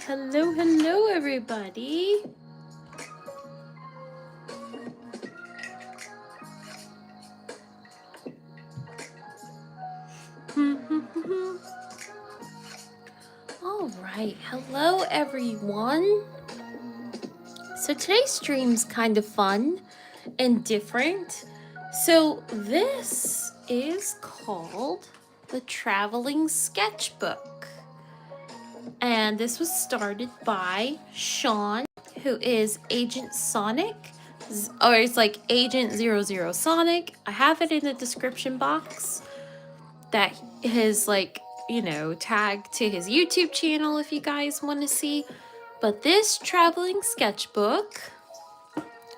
Hello, hello, everybody. All right, hello, everyone. So today's stream's kind of fun and different. So this is called the Traveling Sketchbook. And this was started by Sean, who is Agent Sonic, or it's like Agent 00 Sonic. I have it in the description box. That his tag to his YouTube channel if you guys want to see. But this traveling sketchbook,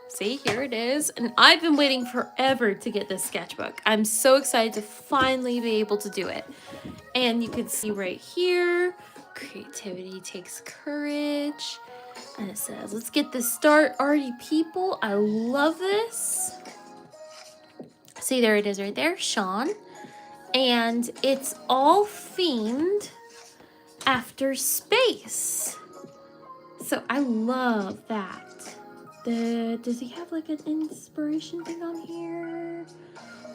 see, here it is. And I've been waiting forever to get this sketchbook. I'm so excited to finally be able to do it. And you can see right here, creativity takes courage. And it says, let's get this start, arty people. I love this. See, there it is right there, Sean. And it's all themed after space. So I love that. Does he have like an inspiration thing on here?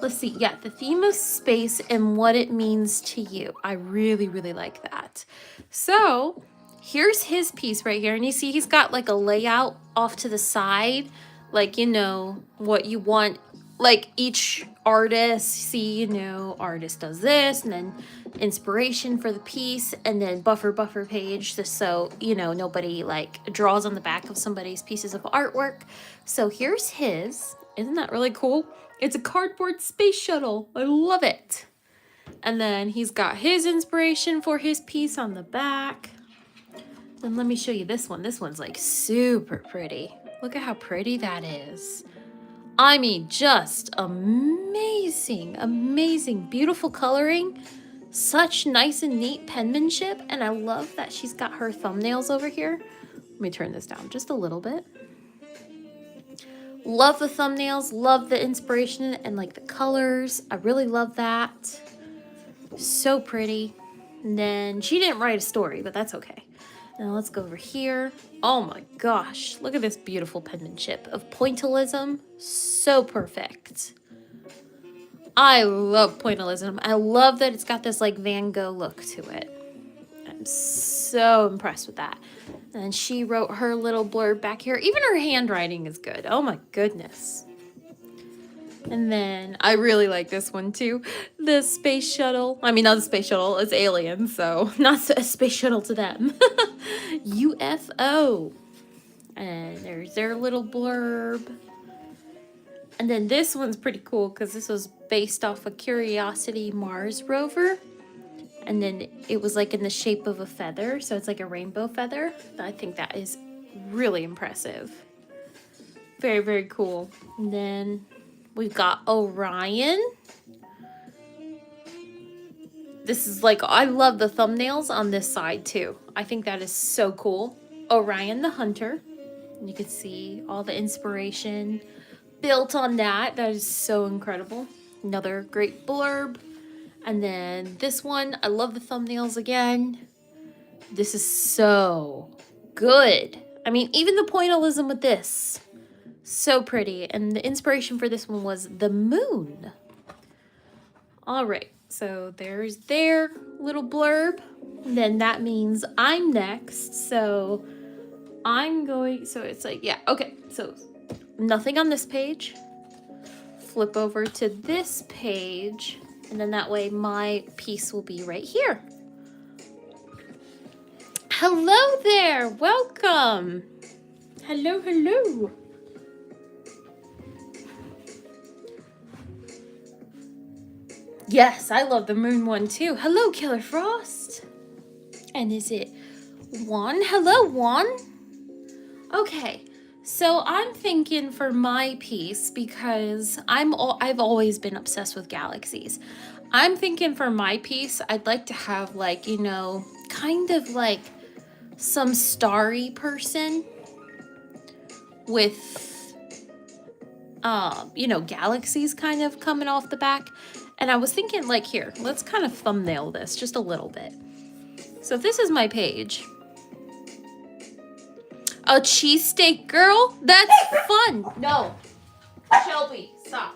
Let's see. Yeah, the theme of space and what it means to you. I really, really like that. So here's his piece right here. And you see he's got like a layout off to the side. Like, you know, what you want. Like each artist, see, you know, artist does this, and then inspiration for the piece, and then buffer page, just so, you know, nobody like draws on the back of somebody's pieces of artwork. So here's his. Isn't that really cool? It's a cardboard space shuttle. I love it. And then he's got his inspiration for his piece on the back. Then let me show you this one. This one's like super pretty. Look at how pretty that is. I mean, just amazing, amazing, beautiful coloring, such nice and neat penmanship, and I love that she's got her thumbnails over here. Let me turn this down just a little bit. Love the thumbnails, love the inspiration and like the colors. I really love that. So pretty. And then she didn't write a story, but that's okay. Now let's go over here. Oh my gosh, look at this beautiful penmanship of pointillism. So perfect. I love pointillism. I love that it's got this like Van Gogh look to it. I'm so impressed with that. And she wrote her little blurb back here. Even her handwriting is good. Oh my goodness. And then I really like this one too. The space shuttle. I mean, not the space shuttle. It's aliens, so not a space shuttle to them. UFO. And there's their little blurb. And then this one's pretty cool because this was based off a Curiosity Mars rover. And then it was like in the shape of a feather. So it's like a rainbow feather. I think that is really impressive. Very, very cool. And then we've got Orion. This is like, I love the thumbnails on this side too. I think that is so cool. Orion the Hunter. And you can see all the inspiration built on that. That is so incredible. Another great blurb. And then this one, I love the thumbnails again. This is so good. I mean, even the pointillism with this. So pretty. And the inspiration for this one was the moon. All right. So there's their little blurb. Then that means I'm next. So I'm going, so it's like, yeah, okay. So nothing on this page. Flip over to this page. And then that way my piece will be right here. Hello there. Welcome. Hello, hello. Yes, I love the moon one too. Hello, Killer Frost. And is it Juan? Hello, Juan. Okay, so I'm thinking for my piece, because I've always been obsessed with galaxies. I'm thinking for my piece, I'd like to have like, you know, kind of like some starry person with, you know, galaxies kind of coming off the back. And I was thinking like, here, let's kind of thumbnail this just a little bit. So if this is my page, A cheesesteak girl? That's fun. No. Shelby, stop.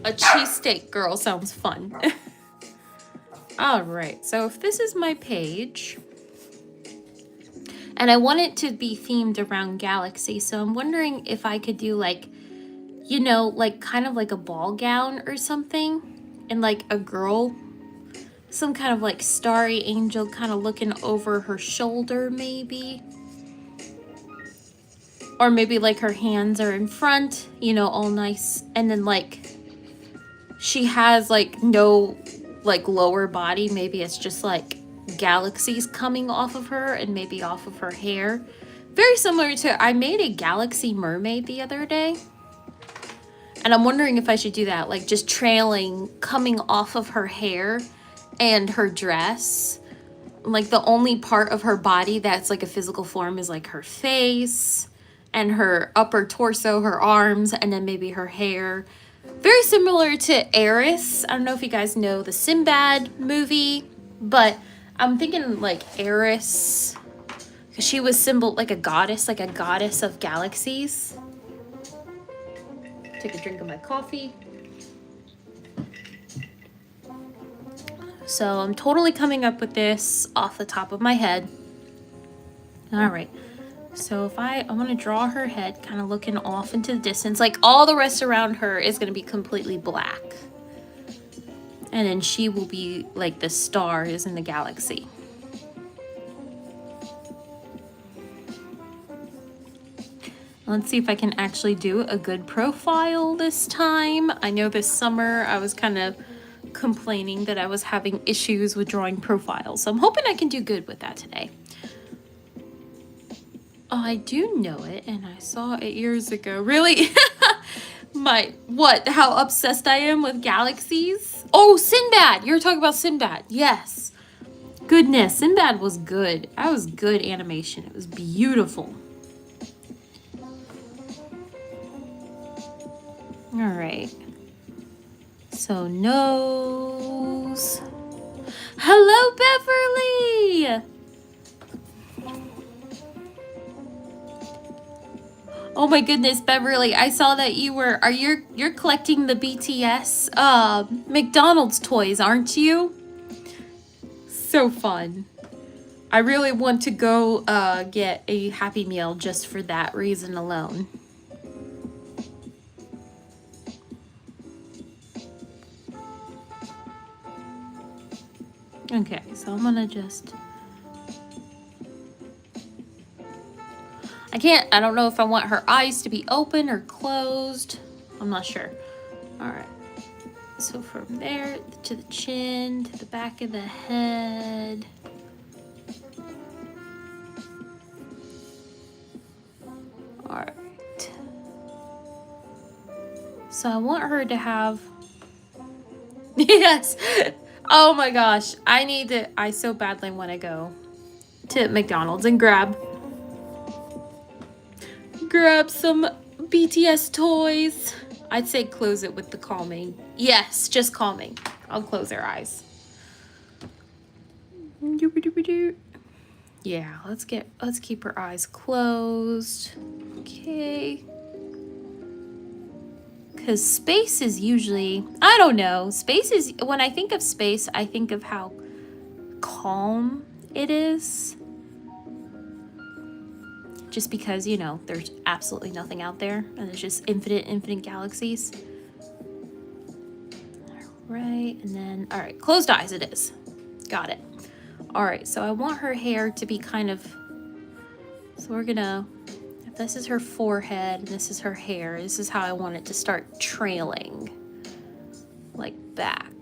A cheesesteak girl sounds fun. All right, so if this is my page, and I want it to be themed around galaxy, so I'm wondering if I could do like, you know, like kind of like a ball gown or something, and like a girl, some kind of like starry angel kind of looking over her shoulder maybe. Or maybe like her hands are in front, you know, all nice. And then like she has like no like lower body. Maybe it's just like galaxies coming off of her and maybe off of her hair. Very similar to, I made a galaxy mermaid the other day. And I'm wondering if I should do that, like just trailing, coming off of her hair and her dress. Like the only part of her body that's like a physical form is like her face and her upper torso, her arms, and then maybe her hair. Very similar to Eris. I don't know if you guys know the Sinbad movie, but I'm thinking like Eris, because she was symbol like a goddess of galaxies. Take a drink of my coffee. So I'm totally coming up with this off the top of my head. All right. So if I want to draw her head kind of looking off into the distance, like all the rest around her is going to be completely black. And then she will be like the stars in the galaxy. Let's see if I can actually do a good profile this time. I know this summer I was kind of complaining that I was having issues with drawing profiles. So I'm hoping I can do good with that today. Oh, I do know it, and I saw it years ago. Really? How obsessed I am with galaxies? Oh, Sinbad! You're talking about Sinbad. Yes. Goodness, Sinbad was good. That was good animation. It was beautiful. All right. So, nose. Hello, Beverly! Oh my goodness, Beverly, I saw that you're collecting the BTS McDonald's toys, aren't you? So fun. I really want to go get a Happy Meal just for that reason alone. Okay, so I'm gonna just... I don't know if I want her eyes to be open or closed. I'm not sure. All right. So from there to the chin, to the back of the head. All right. So I want her to have... Yes. Oh my gosh. I so badly want to go to McDonald's and grab some BTS toys. I'd say close it with the calming. Yes, just calming. I'll close their eyes. Yeah, let's keep her eyes closed. Okay. Because space is usually, I don't know. Space is, when I think of space, I think of how calm it is. Just because, you know, there's absolutely nothing out there and there's just infinite galaxies. All right, and then, all right, closed eyes it is. Got it. All right, so I want her hair to be kind of, so we're gonna, if this is her forehead and this is her hair, this is how I want it to start trailing, like back.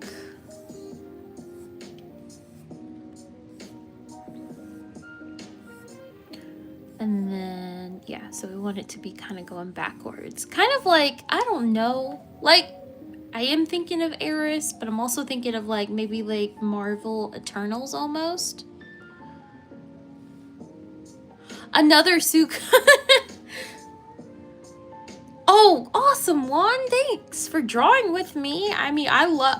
And then, yeah, so we want it to be kind of going backwards. Kind of like, I don't know, like, I am thinking of Eris, but I'm also thinking of like, maybe like Marvel Eternals almost. Another Suk. Oh, awesome, Juan. Thanks for drawing with me. I mean,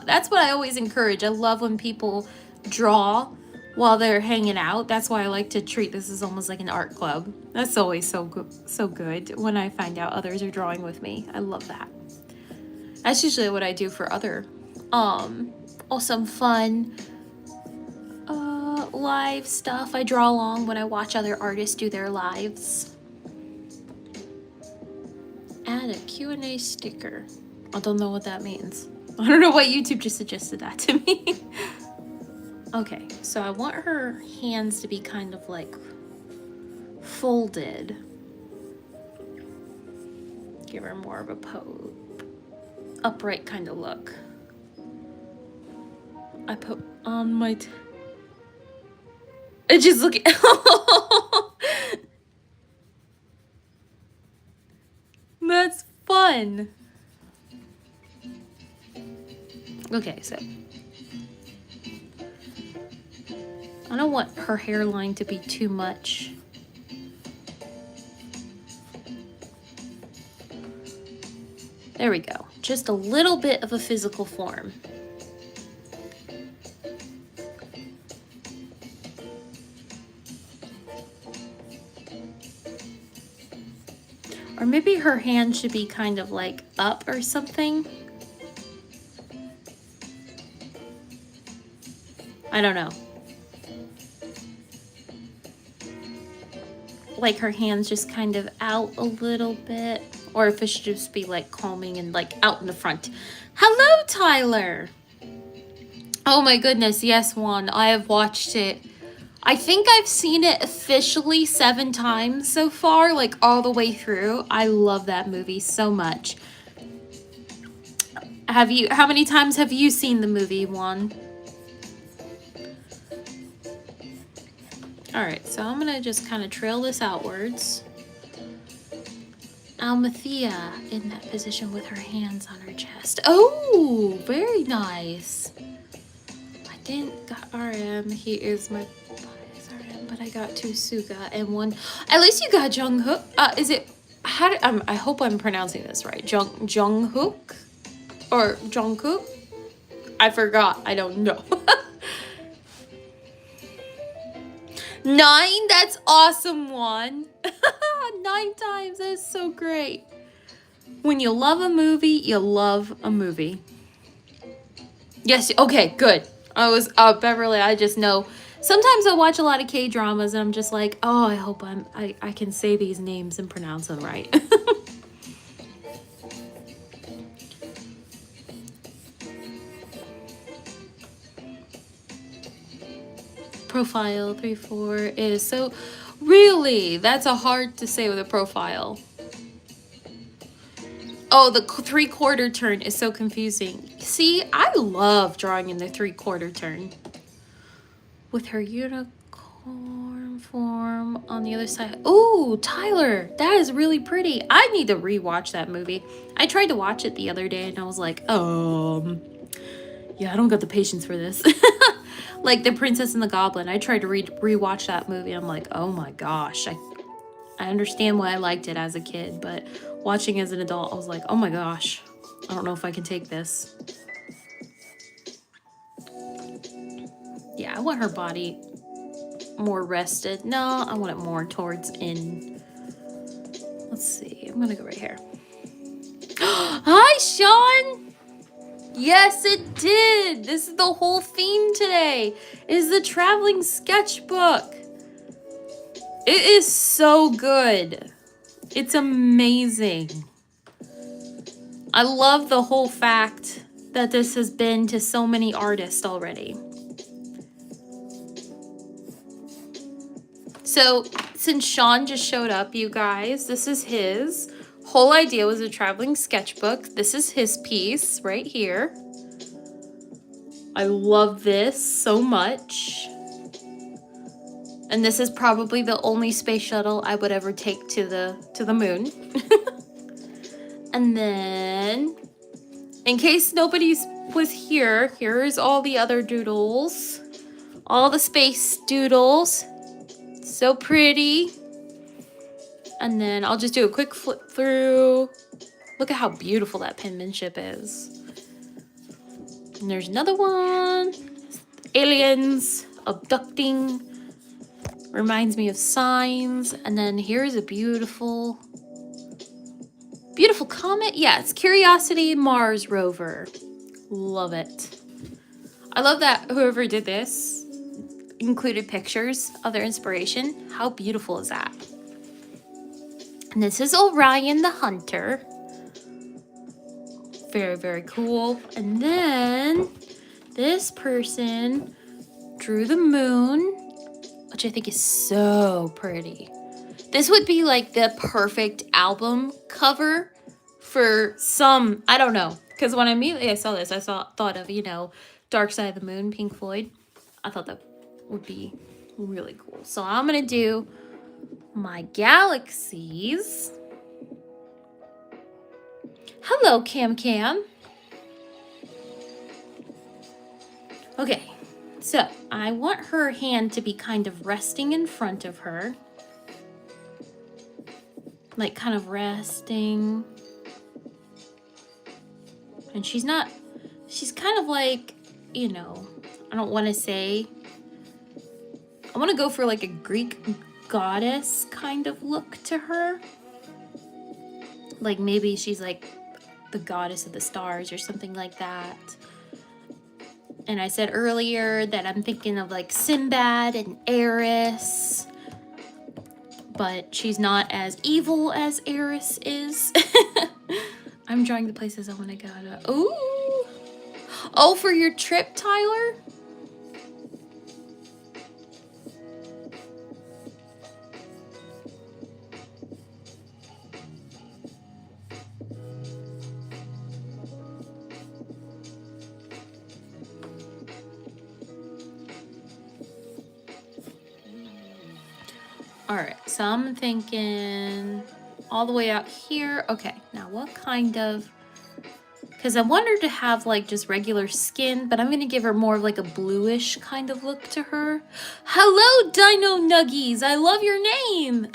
that's what I always encourage. I love when people draw while they're hanging out. That's why I like to treat this as almost like an art club. That's always so good when I find out others are drawing with me. I love that. That's usually what I do for other awesome fun live stuff. I draw along when I watch other artists do their lives. Add a Q&A sticker. I don't know what that means. I don't know why YouTube just suggested that to me. Okay, so I want her hands to be kind of like folded. Give her more of a upright kind of look. I put on my I just look at that's fun. Okay, so I don't want her hairline to be too much. There we go. Just a little bit of a physical form. Or maybe her hand should be kind of like up or something. I don't know. Like her hands just kind of out a little bit. Or if it should just be like combing and like out in the front. Hello, Tyler! Oh my goodness, yes, Juan. I have watched it. I think I've seen it officially 7 times so far, like all the way through. I love that movie so much. How many times have you seen the movie, Juan? Alright, so I'm gonna just kind of trail this outwards. Almathea in that position with her hands on her chest. Oh, very nice. I didn't got RM. He is my RM, but I got 2 Suga and 1. At least you got Junghook. Is it? I hope I'm pronouncing this right. Junghook or Jungkook? I forgot. I don't know. 9. That's awesome, one. 9 times. That is so great. When you love a movie, you love a movie. Yes. Okay. Good. I was Beverly. I just know. Sometimes I watch a lot of K-dramas and I'm just like, oh, I hope I can say these names and pronounce them right. Profile 3-4 is so really that's a hard to say with a profile. Oh, the 3/4 turn is so confusing. See, I love drawing in the 3/4 turn. With her unicorn form on the other side. Oh, Tyler, that is really pretty. I need to rewatch that movie. I tried to watch it the other day and I was like, yeah, I don't got the patience for this. Like The Princess and the Goblin. I tried to rewatch that movie. I'm like, oh my gosh. I understand why I liked it as a kid, but watching as an adult, I was like, oh my gosh. I don't know if I can take this. Yeah, I want her body more rested. No, I want it more towards in. Let's see. I'm gonna go right here. Hi, Sean! Yes, it did. This is the whole theme today. Is the traveling sketchbook. It is so good. It's amazing. I love the whole fact that this has been to so many artists already. So since Sean just showed up, you guys, this is his. Whole idea was a traveling sketchbook. This is his piece right here. I love this so much. And this is probably the only space shuttle I would ever take to the moon. And then, in case nobody was here, here's all the other doodles. All the space doodles. So pretty. And then I'll just do a quick flip through. Look at how beautiful that penmanship is. And there's another one. Aliens. abducting. Reminds me of signs. And then here's a beautiful comet. Yeah, it's Curiosity Mars rover. Love it. I love that whoever did this included pictures of their inspiration. How beautiful is that? And this is Orion the Hunter. Very, very cool. And then this person drew the moon, which I think is so pretty. This would be like the perfect album cover for some, I don't know. Because when I saw this, thought of, you know, Dark Side of the Moon, Pink Floyd. I thought that would be really cool. So I'm going to do my galaxies. Hello, Cam Cam. Okay, so I want her hand to be kind of resting in front of her. Like kind of resting. And she's kind of like, you know, I don't want to say, I want to go for like a Greek goddess kind of look to her. Like maybe she's like the goddess of the stars or something like that. And I said earlier that I'm thinking of like Sinbad and Eris, but she's not as evil as Eris is. I'm drawing the places I want to go to. Ooh! Oh, for your trip, Tyler? All right, so I'm thinking all the way out here. Okay, now what kind of, because I want her to have like just regular skin, but I'm going to give her more of like a bluish kind of look to her. Hello, Dino Nuggies. I love your name.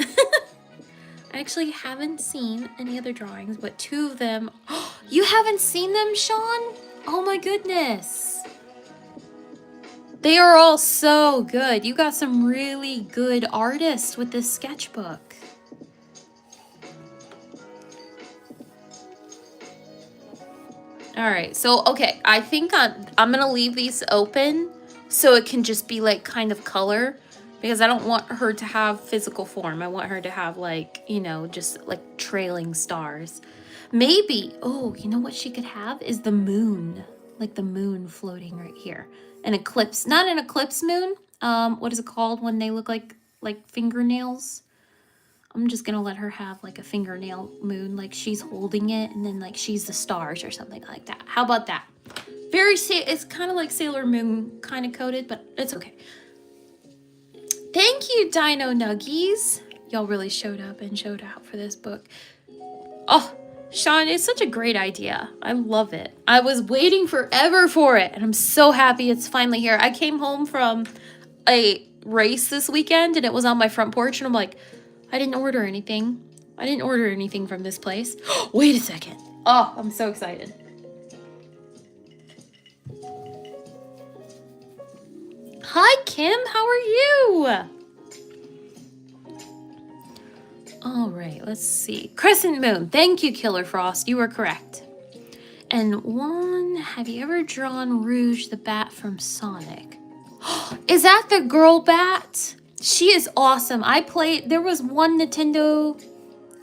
I actually haven't seen any other drawings, but two of them. You haven't seen them, Sean? Oh my goodness. They are all so good. You got some really good artists with this sketchbook. All right, so, okay, I think I'm gonna leave these open so it can just be like kind of color, because I don't want her to have physical form. I want her to have like, you know, just like trailing stars. Maybe, oh, you know what she could have is the moon, like the moon floating right here. An eclipse, not an eclipse moon. What is it called when they look like fingernails? I'm just gonna let her have like a fingernail moon, like she's holding it, and then like she's the stars or something like that. How about that? It's kind of like Sailor Moon kind of coded, but it's okay. Thank you, Dino Nuggies. Y'all really showed up and showed out for this book. Oh, Sean, it's such a great idea. I love it. I was waiting forever for it, and I'm so happy it's finally here. I came home from a race this weekend, and it was on my front porch, and I'm like, I didn't order anything. I didn't order anything from this place. Wait a second. Oh, I'm so excited. Hi, Kim. How are you? All right, let's see. Crescent moon. Thank you, Killer Frost. You are correct. And one, have you ever drawn Rouge the Bat from Sonic? Is that the girl bat? She is awesome. There was one Nintendo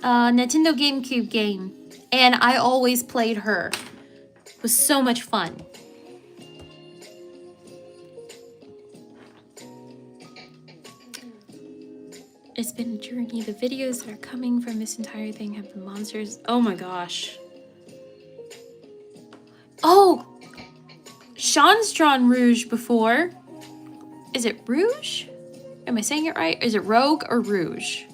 GameCube game, and I always played her. It was so much fun. It's been a journey. The videos that are coming from this entire thing have been monsters. Oh my gosh. Oh! Sean's drawn Rouge before. Is it Rouge? Am I saying it right? Is it Rogue or Rouge?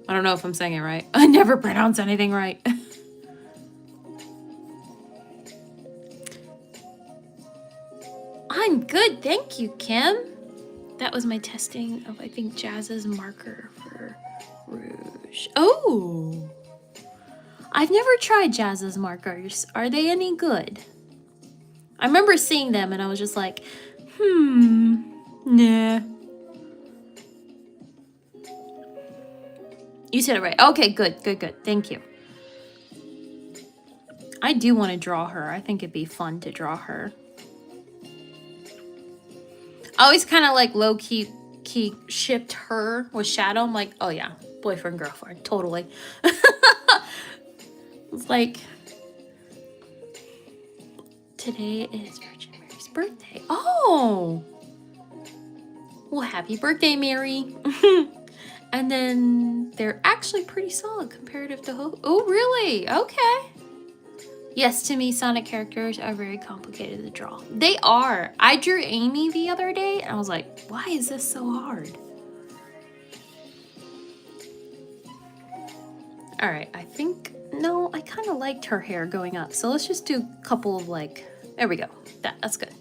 I don't know if I'm saying it right. I never pronounce anything right. I'm good, thank you, Kim. That was my testing of, I think, Jazz's marker for Rouge. Oh! I've never tried Jazz's markers. Are they any good? I remember seeing them and I was just like, Nah. You said it right. Okay, good, good, good. Thank you. I do want to draw her. I think it'd be fun to draw her. I always kind of like low-key shipped her with Shadow. I'm like, oh yeah, boyfriend, girlfriend. Totally. It's like, today is Virgin Mary's birthday. Oh! Well, happy birthday, Mary. And then they're actually pretty solid comparative to Oh, really? Okay. Yes, to me, Sonic characters are very complicated to draw. They are. I drew Amy the other day, and I was like, why is this so hard? All right, I think, no, I kind of liked her hair going up. So let's just do a couple of like, there we go. That's good.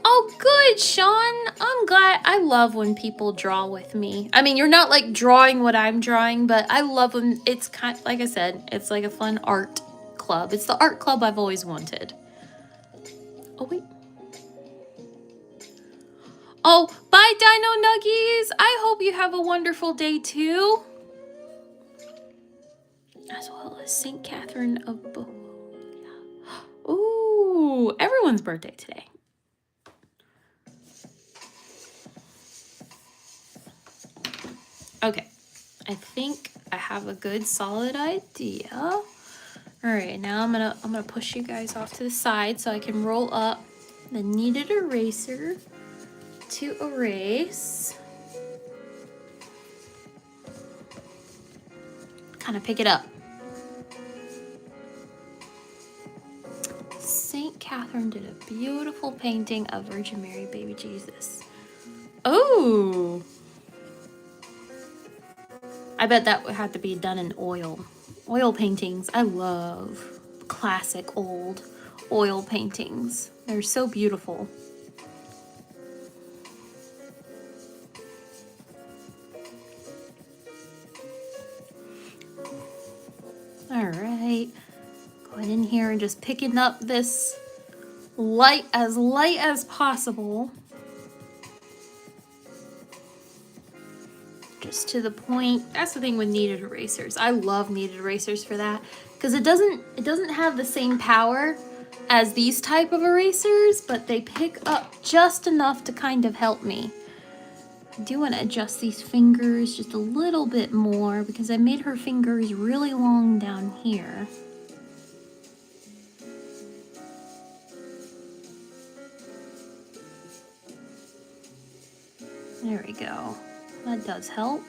Oh, good, Sean. I'm glad. I love when people draw with me. I mean, you're not like drawing what I'm drawing, but I love when it's kind of, like I said, it's like a fun art club. It's the art club I've always wanted. Oh, wait. Oh, bye, Dino Nuggies. I hope you have a wonderful day, too. As well as St. Catherine of Bohemia. Ooh, everyone's birthday today. Okay, I think I have a good solid idea. All right, now I'm gonna push you guys off to the side so I can roll up the kneaded eraser to erase. Kind of pick it up. St. Catherine did a beautiful painting of Virgin Mary, baby Jesus. Oh. I bet that would have to be done in oil. Oil paintings. I love classic old oil paintings. They're so beautiful. All right. Going in here and just picking up this light as possible. Just to the point. That's the thing with kneaded erasers. I love kneaded erasers for that because it doesn't have the same power as these type of erasers, but they pick up just enough to kind of help me. I do want to adjust these fingers just a little bit more because I made her fingers really long down here. There we go. That does help.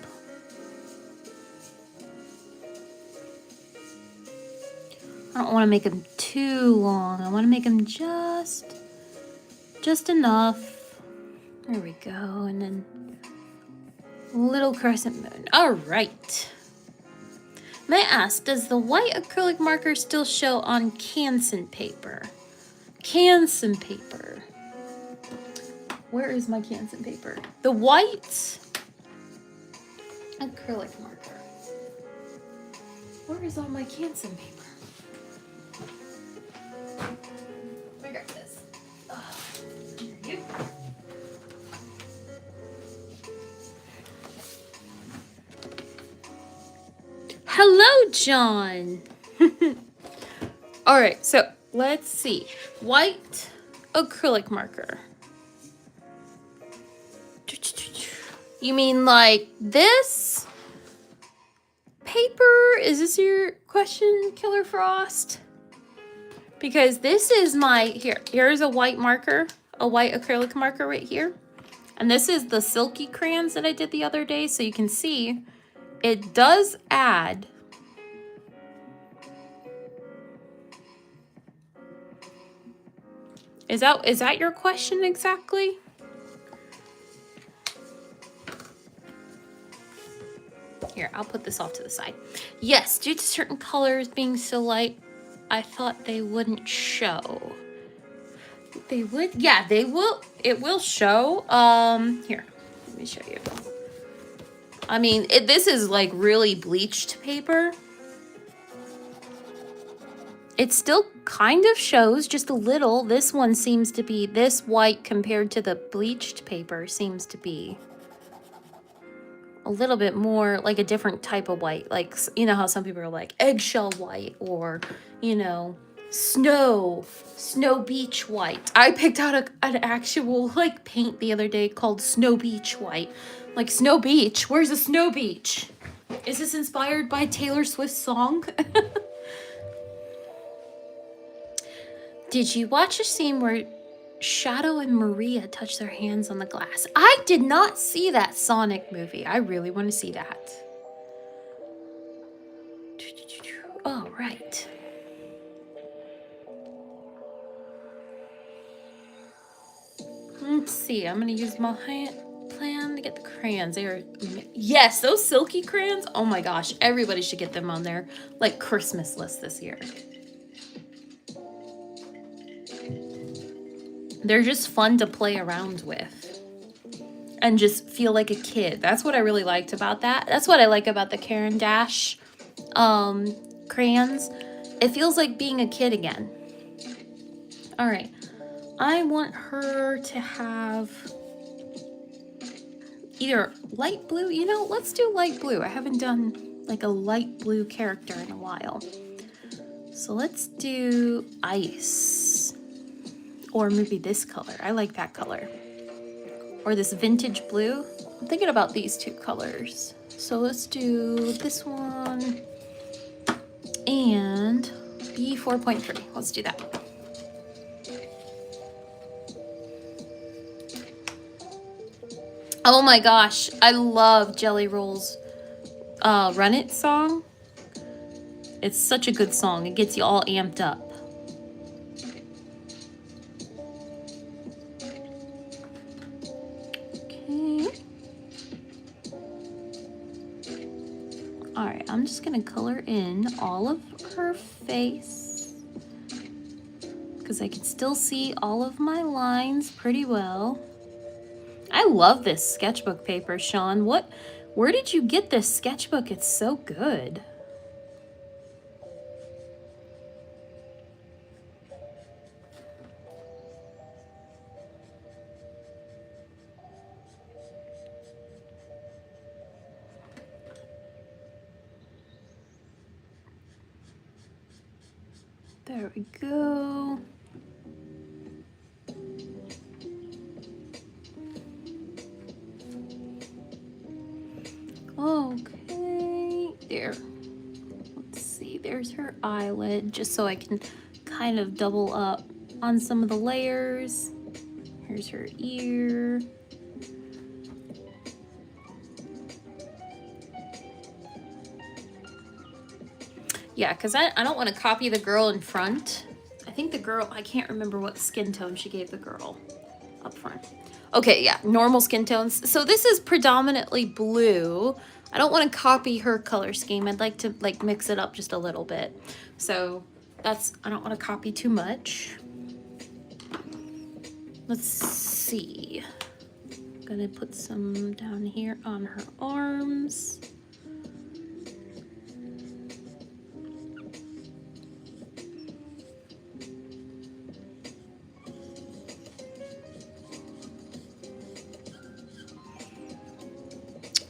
I don't want to make them too long. I want to make them just enough. There we go. And then a little crescent moon. All right. May I ask, does the white acrylic marker still show on Canson paper? Canson paper. Where is my Canson paper? The white acrylic marker. Where is all my Canson paper? Let me grab this. Here you. Hello, John. All right, so let's see. White acrylic marker. You mean like this paper? Is this your question, Killer Frost? Because this is my, here's a white marker, a white acrylic marker right here. And this is the silky crayons that I did the other day. So you can see it does add Is that your question exactly? Here, I'll put this off to the side. Yes, due to certain colors being so light, I thought they wouldn't show. They would? Yeah, they will. It will show. Here, let me show you. I mean, this is like really bleached paper. It still kind of shows just a little. This one seems to be, this white compared to the bleached paper seems to be a little bit more like a different type of white. Like, you know how some people are like eggshell white, or, you know, snow beach white. I picked out an actual like paint the other day called Snow Beach White. Like, Snow Beach, where's a snow beach? Is this inspired by Taylor Swift's song? Did you watch a scene where Shadow and Maria touch their hands on the glass? I did not see that Sonic movie. I really want to see that. All right. Let's see. I'm going to use my plan to get the crayons. They are, yes, those silky crayons. Oh my gosh. Everybody should get them on their like Christmas list this year. They're just fun to play around with and just feel like a kid. That's what I really liked about that. That's what I like about the Caran d'Ache crayons. It feels like being a kid again. All right. I want her to have either light blue. You know, let's do light blue. I haven't done like a light blue character in a while. So let's do ice. Or maybe this color. I like that color. Or this vintage blue. I'm thinking about these two colors. So let's do this one. And B4.3. Let's do that. Oh my gosh. I love Jelly Roll's Run It song. It's such a good song. It gets you all amped up. Alright, I'm just going to color in all of her face because I can still see all of my lines pretty well. I love this sketchbook paper, Sean. Where did you get this sketchbook? It's so good. There we go. Okay, there. Let's see, there's her eyelid, just so I can kind of double up on some of the layers. Here's her ear. Yeah, because I don't want to copy the girl in front. I think the girl, I can't remember what skin tone she gave the girl up front. Okay, yeah, normal skin tones. So this is predominantly blue. I don't want to copy her color scheme. I'd like to like mix it up just a little bit. So that's, I don't want to copy too much. Let's see. I'm gonna put some down here on her arms.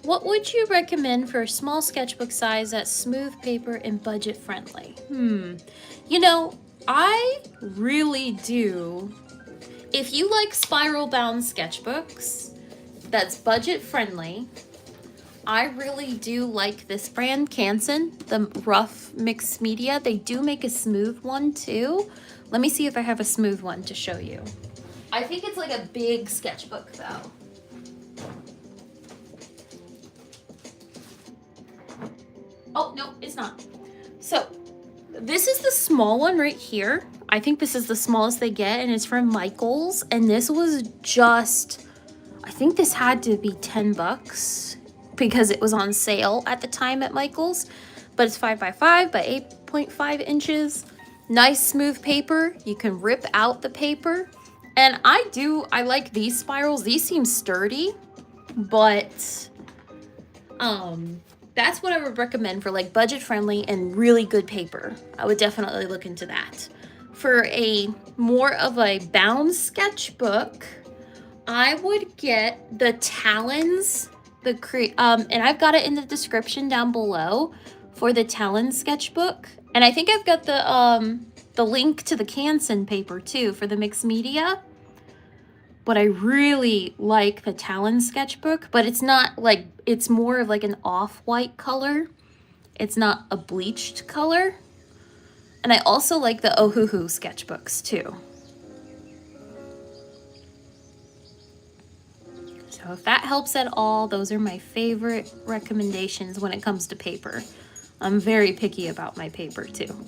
What would you recommend for a small sketchbook size that's smooth paper and budget friendly? You know, I really do. If you like spiral bound sketchbooks that's budget friendly, I really do like this brand, Canson, the rough mixed media. They do make a smooth one too. Let me see if I have a smooth one to show you. I think it's like a big sketchbook though. Oh, no, it's not. So this is the small one right here. I think this is the smallest they get, and it's from Michaels. And this was just, I think this had to be 10 bucks because it was on sale at the time at Michaels. But it's 5x5 by 8.5 inches. Nice smooth paper. You can rip out the paper. And I like these spirals. These seem sturdy, but that's what I would recommend for like budget friendly and really good paper. I would definitely look into that. For a more of a bound sketchbook, I would get the Talons, and I've got it in the description down below for the Talons sketchbook. And I think I've got the link to the Canson paper too for the mixed media. But I really like the Talons sketchbook, but it's not like, it's more of like an off-white color. It's not a bleached color. And I also like the Ohuhu sketchbooks too. So if that helps at all, those are my favorite recommendations when it comes to paper. I'm very picky about my paper too.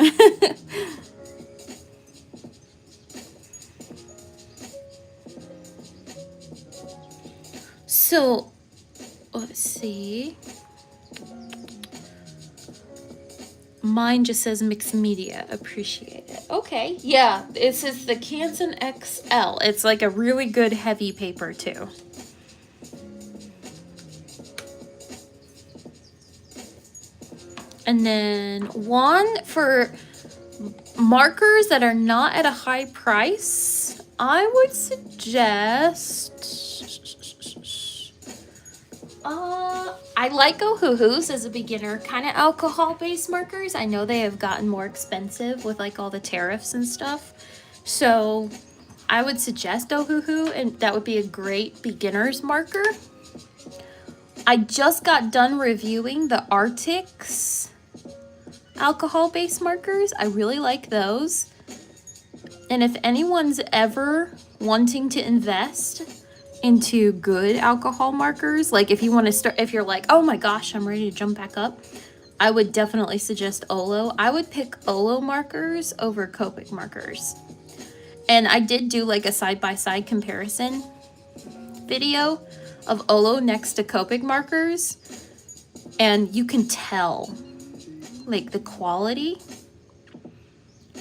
So, let's see. Mine just says mixed media. Appreciate it. Okay, yeah, this is the Canson XL. It's like a really good heavy paper too. And then one for markers that are not at a high price, I would suggest, I like Ohuhu's as a beginner kind of alcohol-based markers. I know they have gotten more expensive with like all the tariffs and stuff. So I would suggest Ohuhu, and that would be a great beginner's marker. I just got done reviewing the Arctic's alcohol-based markers. I really like those. And if anyone's ever wanting to invest into good alcohol markers, like if you want to start, if you're like, oh my gosh, I'm ready to jump back up, I would definitely suggest Olo. I would pick Olo markers over Copic markers. And I did do like a side-by-side comparison video of Olo next to Copic markers, and you can tell like the quality,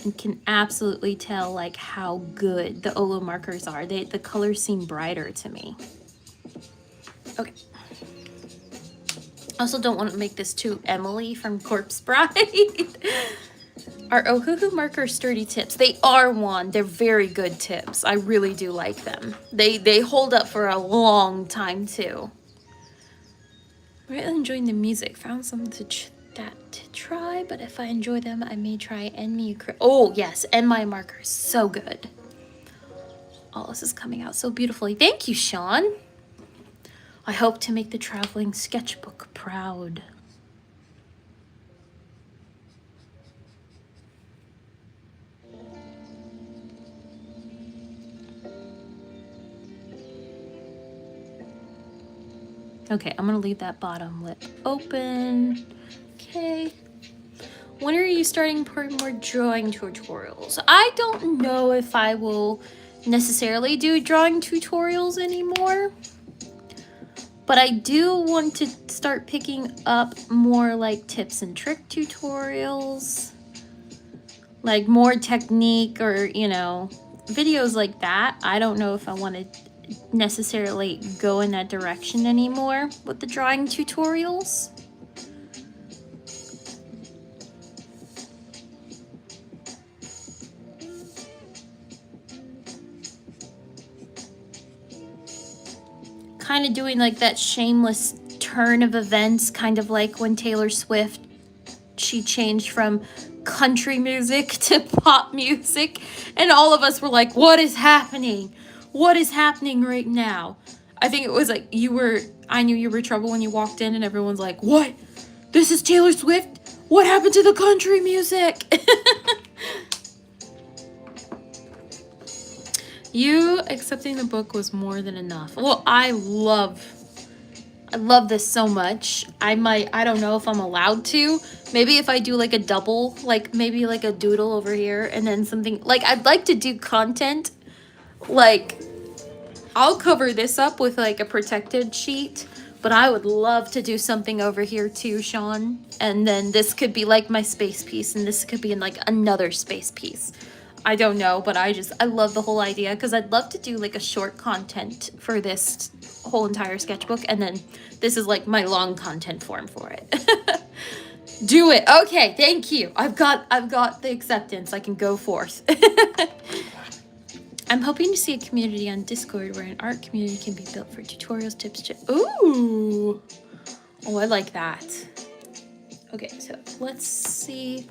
and can absolutely tell like how good the Olo markers are. The colors seem brighter to me. Okay. I also don't want to make this too Emily from Corpse Bride. Are Ohuhu markers sturdy tips? They are one. They're very good tips. I really do like them. They hold up for a long time too. Really enjoying the music. Found something to try, but if I enjoy them, I may try Acrylic. Oh yes, and my markers, so good. All this is coming out so beautifully. Thank you, Sean. I hope to make the traveling sketchbook proud. Okay, I'm gonna leave that bottom lip open. Okay. When are you starting more drawing tutorials? I don't know if I will necessarily do drawing tutorials anymore, but I do want to start picking up more like tips and trick tutorials, like more technique, or you know, videos like that. I don't know if I want to necessarily go in that direction anymore with the drawing tutorials. Kind of doing like that shameless turn of events, kind of like when Taylor Swift, she changed from country music to pop music, and all of us were like, what is happening? What is happening right now? I think it was like I knew you were trouble when you walked in, and everyone's like, what? This is Taylor Swift? What happened to the country music? You accepting the book was more than enough. Well, I love this so much. I don't know if I'm allowed to. Maybe if I do like a double, like maybe like a doodle over here and then something, like I'd like to do content. Like I'll cover this up with like a protected sheet, but I would love to do something over here too, Sean. And then this could be like my space piece, and this could be in like another space piece. I don't know, but I love the whole idea, because I'd love to do like a short content for this whole entire sketchbook, and then this is like my long content form for it. Do it. Okay, thank you. I've got the acceptance. I can go forth. I'm hoping to see a community on Discord where an art community can be built for tutorials, tips, ooh. Oh, I like that. Okay, so let's see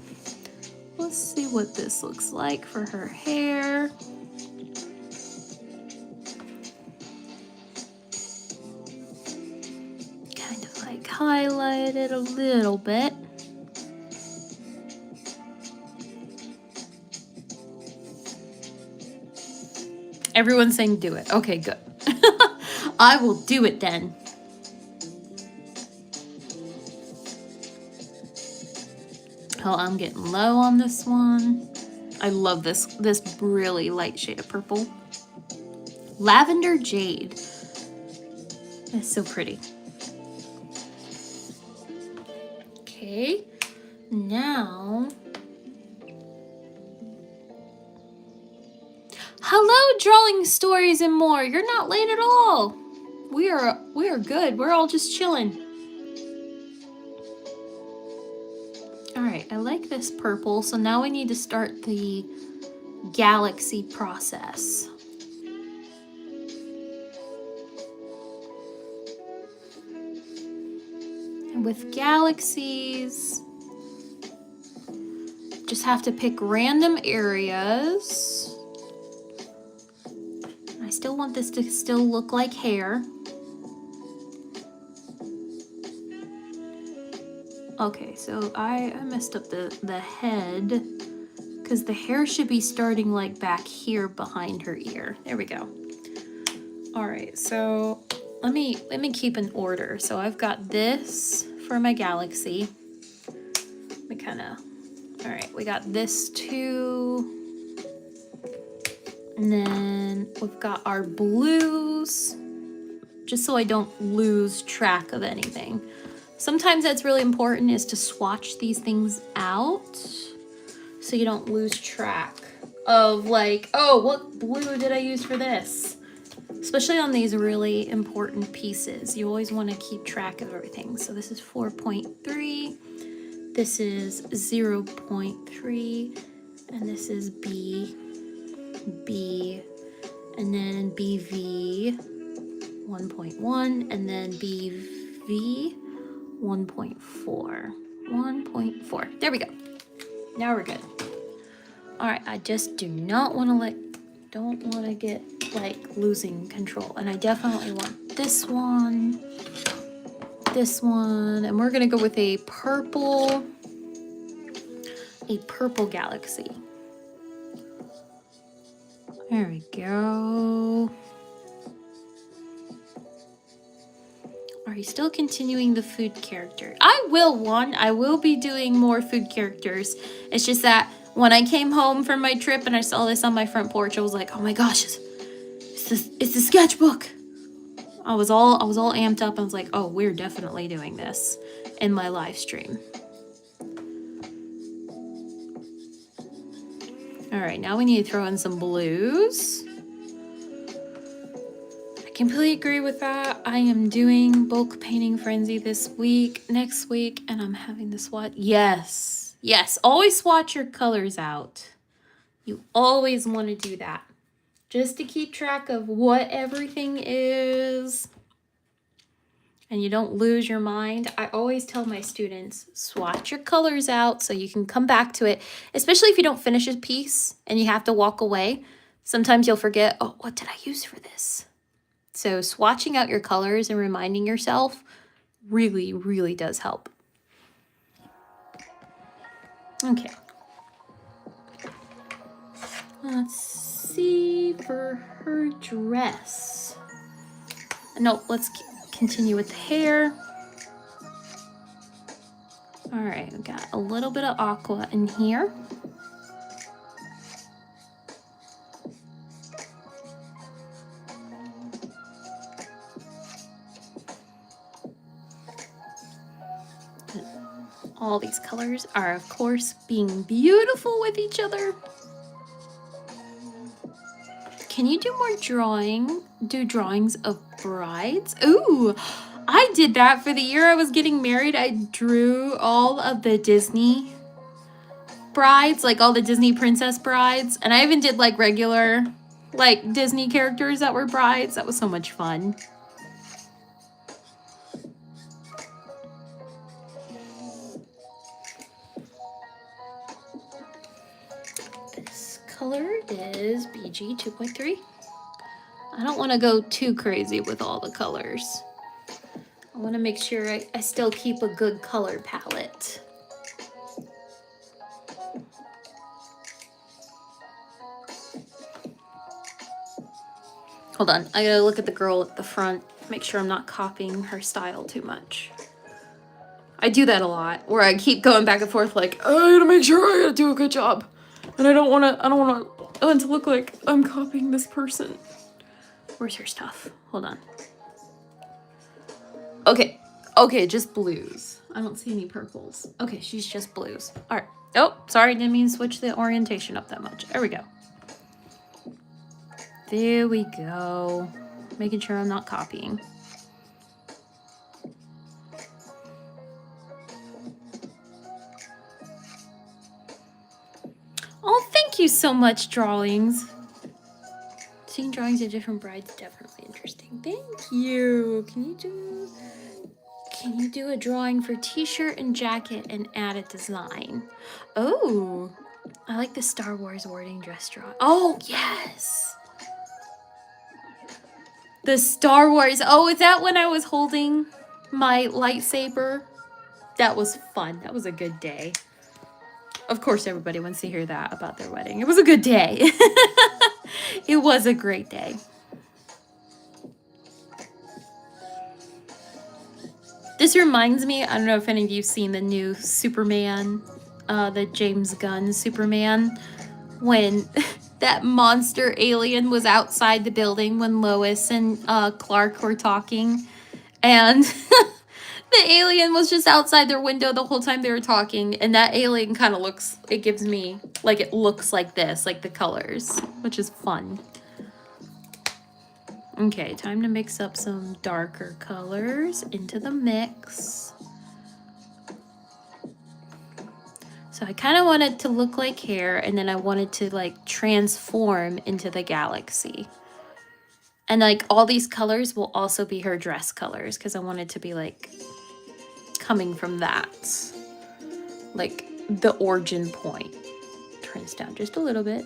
what this looks like for her hair. Kind of like highlight it a little bit. Everyone's saying do it. Okay, good. I will do it then. Oh, I'm getting low on this one. I love this really light shade of purple. Lavender Jade. It's so pretty. Okay, now. Hello, Drawing Stories and More. You're not late at all. We are good. We're all just chilling. All right, I like this purple. So now we need to start the galaxy process. And with galaxies, just have to pick random areas. I still want this to still look like hair. Okay, so I messed up the head because the hair should be starting like back here behind her ear. There we go. All right, so let me keep an order. So I've got this for my galaxy. All right, we got this too. And then we've got our blues, just so I don't lose track of anything. Sometimes that's really important, is to swatch these things out so you don't lose track of like, oh, what blue did I use for this? Especially on these really important pieces. You always want to keep track of everything. So this is 4.3, this is 0.3, and this is B, and then BV 1.1, and then BV 1.4. There we go. Now we're good. All right, I just don't want to get like losing control. And I definitely want this one, and we're gonna go with a purple galaxy. There we go. Are you still continuing the food character? I will be doing more food characters. It's just that when I came home from my trip and I saw this on my front porch, I was like, oh my gosh, it's the sketchbook. I was all amped up. I was like, oh, we're definitely doing this in my live stream. All right, now we need to throw in some blues. I completely agree with that. I am doing bulk painting frenzy this week, next week, and I'm having the swatch. Yes, always swatch your colors out. You always want to do that, just to keep track of what everything is and you don't lose your mind. I always tell my students, swatch your colors out so you can come back to it, especially if you don't finish a piece and you have to walk away. Sometimes you'll forget, oh, what did I use for this? So swatching out your colors and reminding yourself really, really does help. Okay. Let's see for her dress. No, let's continue with the hair. All right, we got a little bit of aqua in here. All these colors are, of course, being beautiful with each other. Can you do more drawings of brides. Ooh, I did that for the year I was getting married. I drew all of the Disney brides, like all the Disney princess brides. And I even did like regular, like Disney characters that were brides. That was so much fun. This color is BG 2.3. I don't want to go too crazy with all the colors. I want to make sure I still keep a good color palette. Hold on, I gotta look at the girl at the front, make sure I'm not copying her style too much. I do that a lot, where I keep going back and forth like, I gotta make sure I gotta do a good job. And I don't want it to look like I'm copying this person. Where's her stuff? Hold on. Okay, just blues. I don't see any purples. Okay, she's just blues. All right. Oh, sorry, didn't mean to switch the orientation up that much. There we go. There we go. Making sure I'm not copying. Oh, thank you so much, drawings. Seeing drawings of different brides, definitely interesting. Thank you. Can you do a drawing for t-shirt and jacket and add a design? Oh, I like the Star Wars wording dress drawing. Oh, yes. The Star Wars. Oh, is that when I was holding my lightsaber? That was fun. That was a good day. Of course, everybody wants to hear that about their wedding. It was a good day. It was a great day. This reminds me, I don't know if any of you've seen the new Superman, the James Gunn Superman, when that monster alien was outside the building when Lois and Clark were talking, and the alien was just outside their window the whole time they were talking, and that alien kind of looks, it gives me, like it looks like this, like the colors, which is fun. Okay, time to mix up some darker colors into the mix. So I kind of want it to look like hair, and then I wanted to like transform into the galaxy. And like all these colors will also be her dress colors, because I want it to be like coming from that. Like the origin point. Turn this down just a little bit.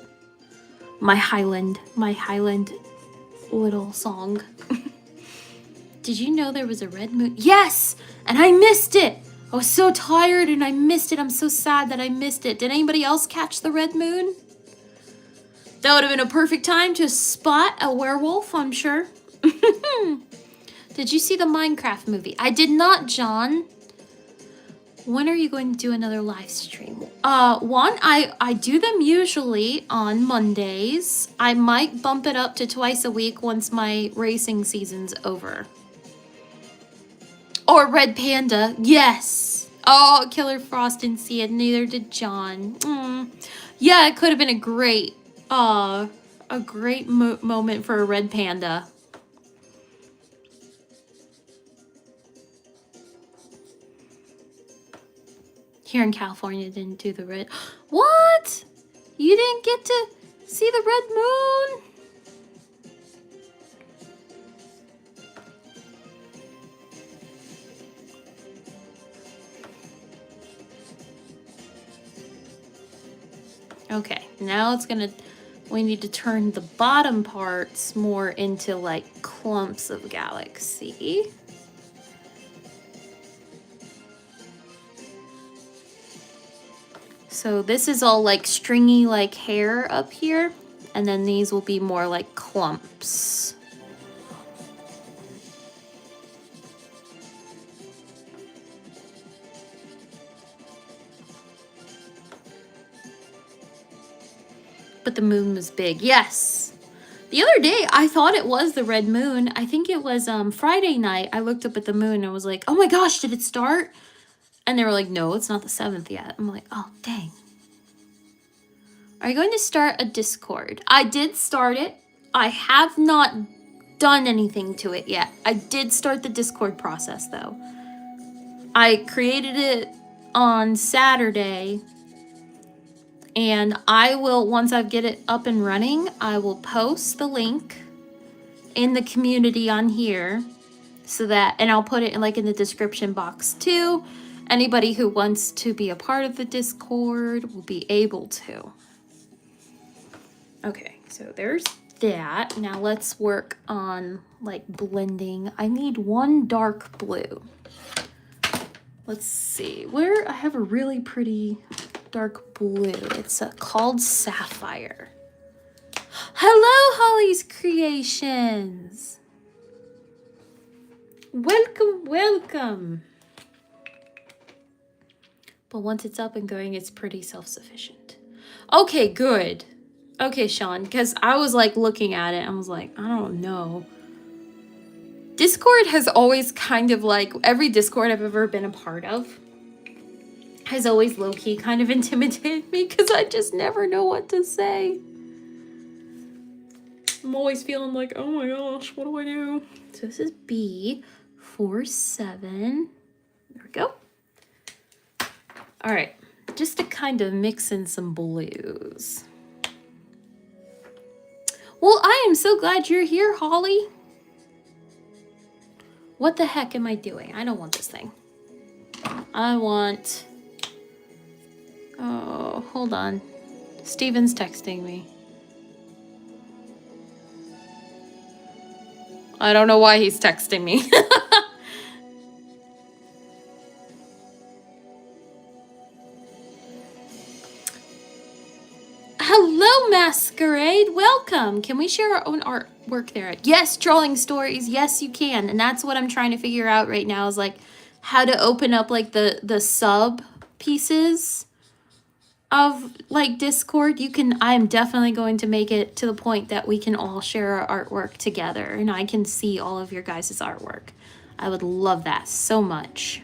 My Highland little song. Did you know there was a red moon? Yes! And I missed it! I was so tired and I missed it. I'm so sad that I missed it. Did anybody else catch the red moon? That would have been a perfect time to spot a werewolf, I'm sure. Did you see the Minecraft movie? I did not, John. When are you going to do another live stream? I do them usually on Mondays. I might bump it up to twice a week once my racing season's over. Or Red Panda, yes. Oh, Killer Frost didn't see it, neither did John. Yeah, it could have been a great moment for a Red Panda. Here in California, didn't do the red. What? You didn't get to see the red moon? Okay, now it's gonna, we need to turn the bottom parts more into like clumps of galaxy. So this is all like stringy like hair up here, and then these will be more like clumps. But the moon was big, yes. The other day, I thought it was the red moon. I think it was Friday night. I looked up at the moon and was like, oh my gosh, did it start? And they were like, no, it's not the 7th yet. I'm like, oh, dang. Are you going to start a Discord? I did start it. I have not done anything to it yet. I did start the Discord process though. I created it on Saturday, and I will, once I get it up and running, I will post the link in the community on here, so that, and I'll put it in like in the description box too. Anybody who wants to be a part of the Discord will be able to. Okay, so there's that. Now let's work on like blending. I need one dark blue. Let's see, where I have a really pretty dark blue. It's called Sapphire. Hello, Holly's Creations. Welcome, welcome. But once it's up and going, it's pretty self-sufficient. Okay, good. Okay, Sean, because I was like looking at it, I was like, I don't know. Discord has always kind of like, every Discord I've ever been a part of has always low-key kind of intimidated me because I just never know what to say. I'm always feeling like, oh my gosh, what do I do? So this is B47. There we go. All right, just to kind of mix in some blues. Well, I am so glad you're here, Holly. What the heck am I doing? I don't want this thing. I want... Oh, hold on. Steven's texting me. I don't know why he's texting me. Hello, Masquerade. Welcome. Can we share our own artwork there? Yes, drawing stories. Yes, you can. And that's what I'm trying to figure out right now is like how to open up like the sub pieces of like Discord. You can, I am definitely going to make it to the point that we can all share our artwork together and I can see all of your guys' artwork. I would love that so much.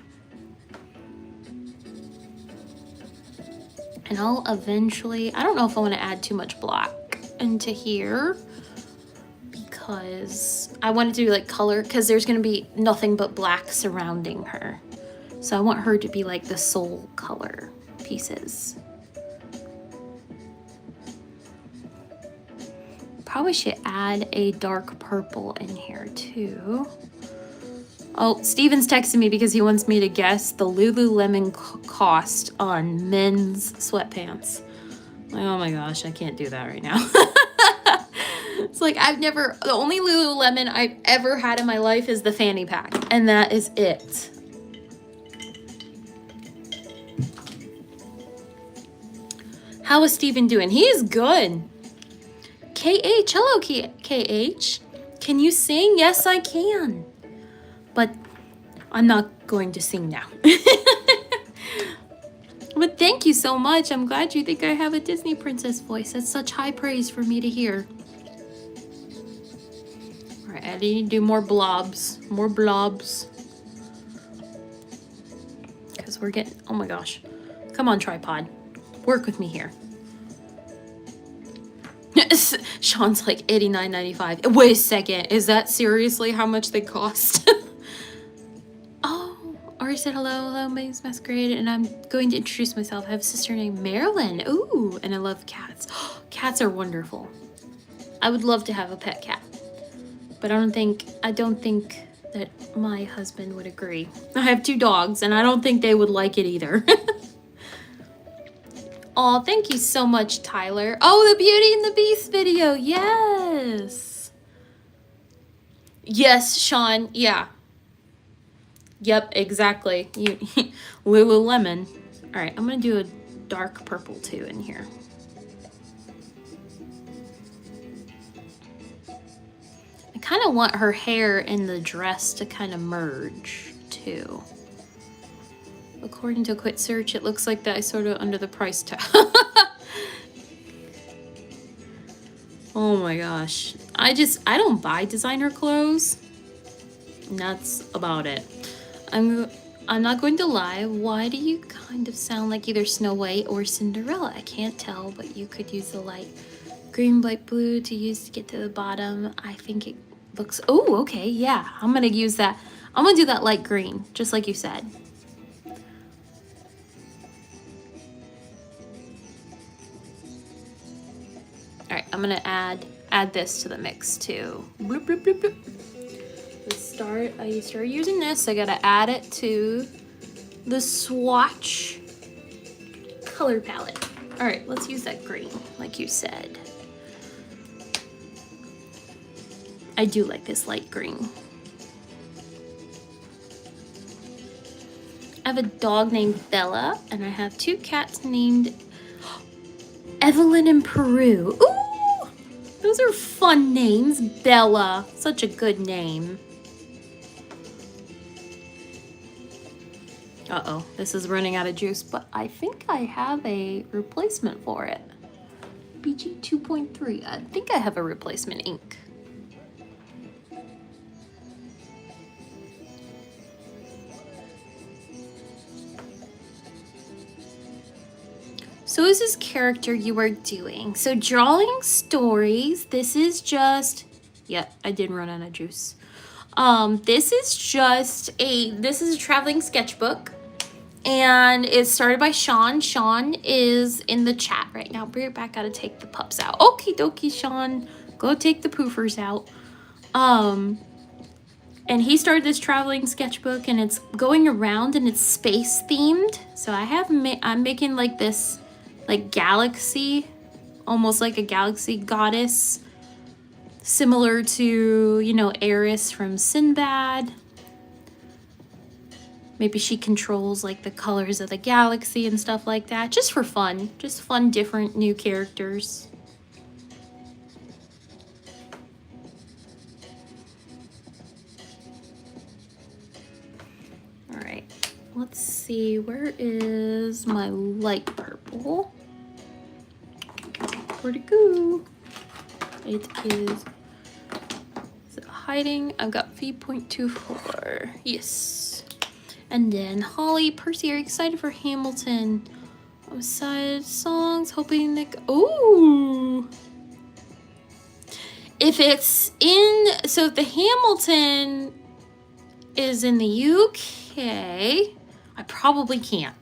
And I'll eventually, I don't know if I want to add too much black into here because I want to do like color, because there's going to be nothing but black surrounding her. So I want her to be like the sole color pieces. Probably should add a dark purple in here too. Oh, Steven's texting me because he wants me to guess the Lululemon cost on men's sweatpants. Like, oh my gosh, I can't do that right now. It's like the only Lululemon I've ever had in my life is the fanny pack, and that is it. How is Steven doing? He is good. KH, hello KH. Can you sing? Yes, I can. But I'm not going to sing now. But thank you so much. I'm glad you think I have a Disney princess voice. That's such high praise for me to hear. All right, I need to do more blobs. More blobs. Because we're getting... Oh my gosh. Come on, tripod. Work with me here. Sean's like $89.95. Wait a second. Is that seriously how much they cost? Oh, Ari said hello. Hello, my name's Masquerade, and I'm going to introduce myself. I have a sister named Marilyn. Ooh, and I love cats. Cats are wonderful. I would love to have a pet cat, but I don't think that my husband would agree. I have 2 dogs, and I don't think they would like it either. Oh, thank you so much, Tyler. Oh, the Beauty and the Beast video. Yes. Yes, Sean. Yeah. Yep, exactly. Lululemon. All right, I'm going to do a dark purple too in here. I kind of want her hair and the dress to kind of merge too. According to a quick search, it looks like that is sort of under the price tag. Oh my gosh. I don't buy designer clothes. And that's about it. I'm not going to lie. Why do you kind of sound like either Snow White or Cinderella? I can't tell, but you could use the light green, light blue to use to get to the bottom. I think it looks, oh, okay, yeah. I'm gonna use that. I'm gonna do that light green, just like you said. All right, I'm gonna add this to the mix too. Bloop, bloop, bloop, bloop. I start using this. I gotta add it to the swatch color palette. All right, let's use that green, like you said. I do like this light green. I have a dog named Bella, and I have 2 cats named Evelyn and Peru. Ooh, those are fun names. Bella, such a good name. Uh-oh, this is running out of juice, but I think I have a replacement for it. BG 2.3, I think I have a replacement ink. So is this character you are doing? So drawing stories, this is just, yeah, I did run out of juice. This is a traveling sketchbook, and it's started by Sean. Sean is in the chat right now. Bring it back, gotta take the pups out. Okie dokie, Sean, go take the poofers out. And he started this traveling sketchbook, and it's going around, and it's space themed. So I'm making like this, like galaxy, almost like a galaxy goddess, similar to, you know, Eris from Sinbad. Maybe she controls like the colors of the galaxy and stuff like that, just for fun. Just fun, different, new characters. All right, let's see, where is my light purple? Where'd it go? It is it hiding? I've got V.24. Yes. And then Holly, Percy, are you excited for Hamilton? Side songs, hoping that. Ooh. If it's in, so if the Hamilton is in the UK, I probably can't.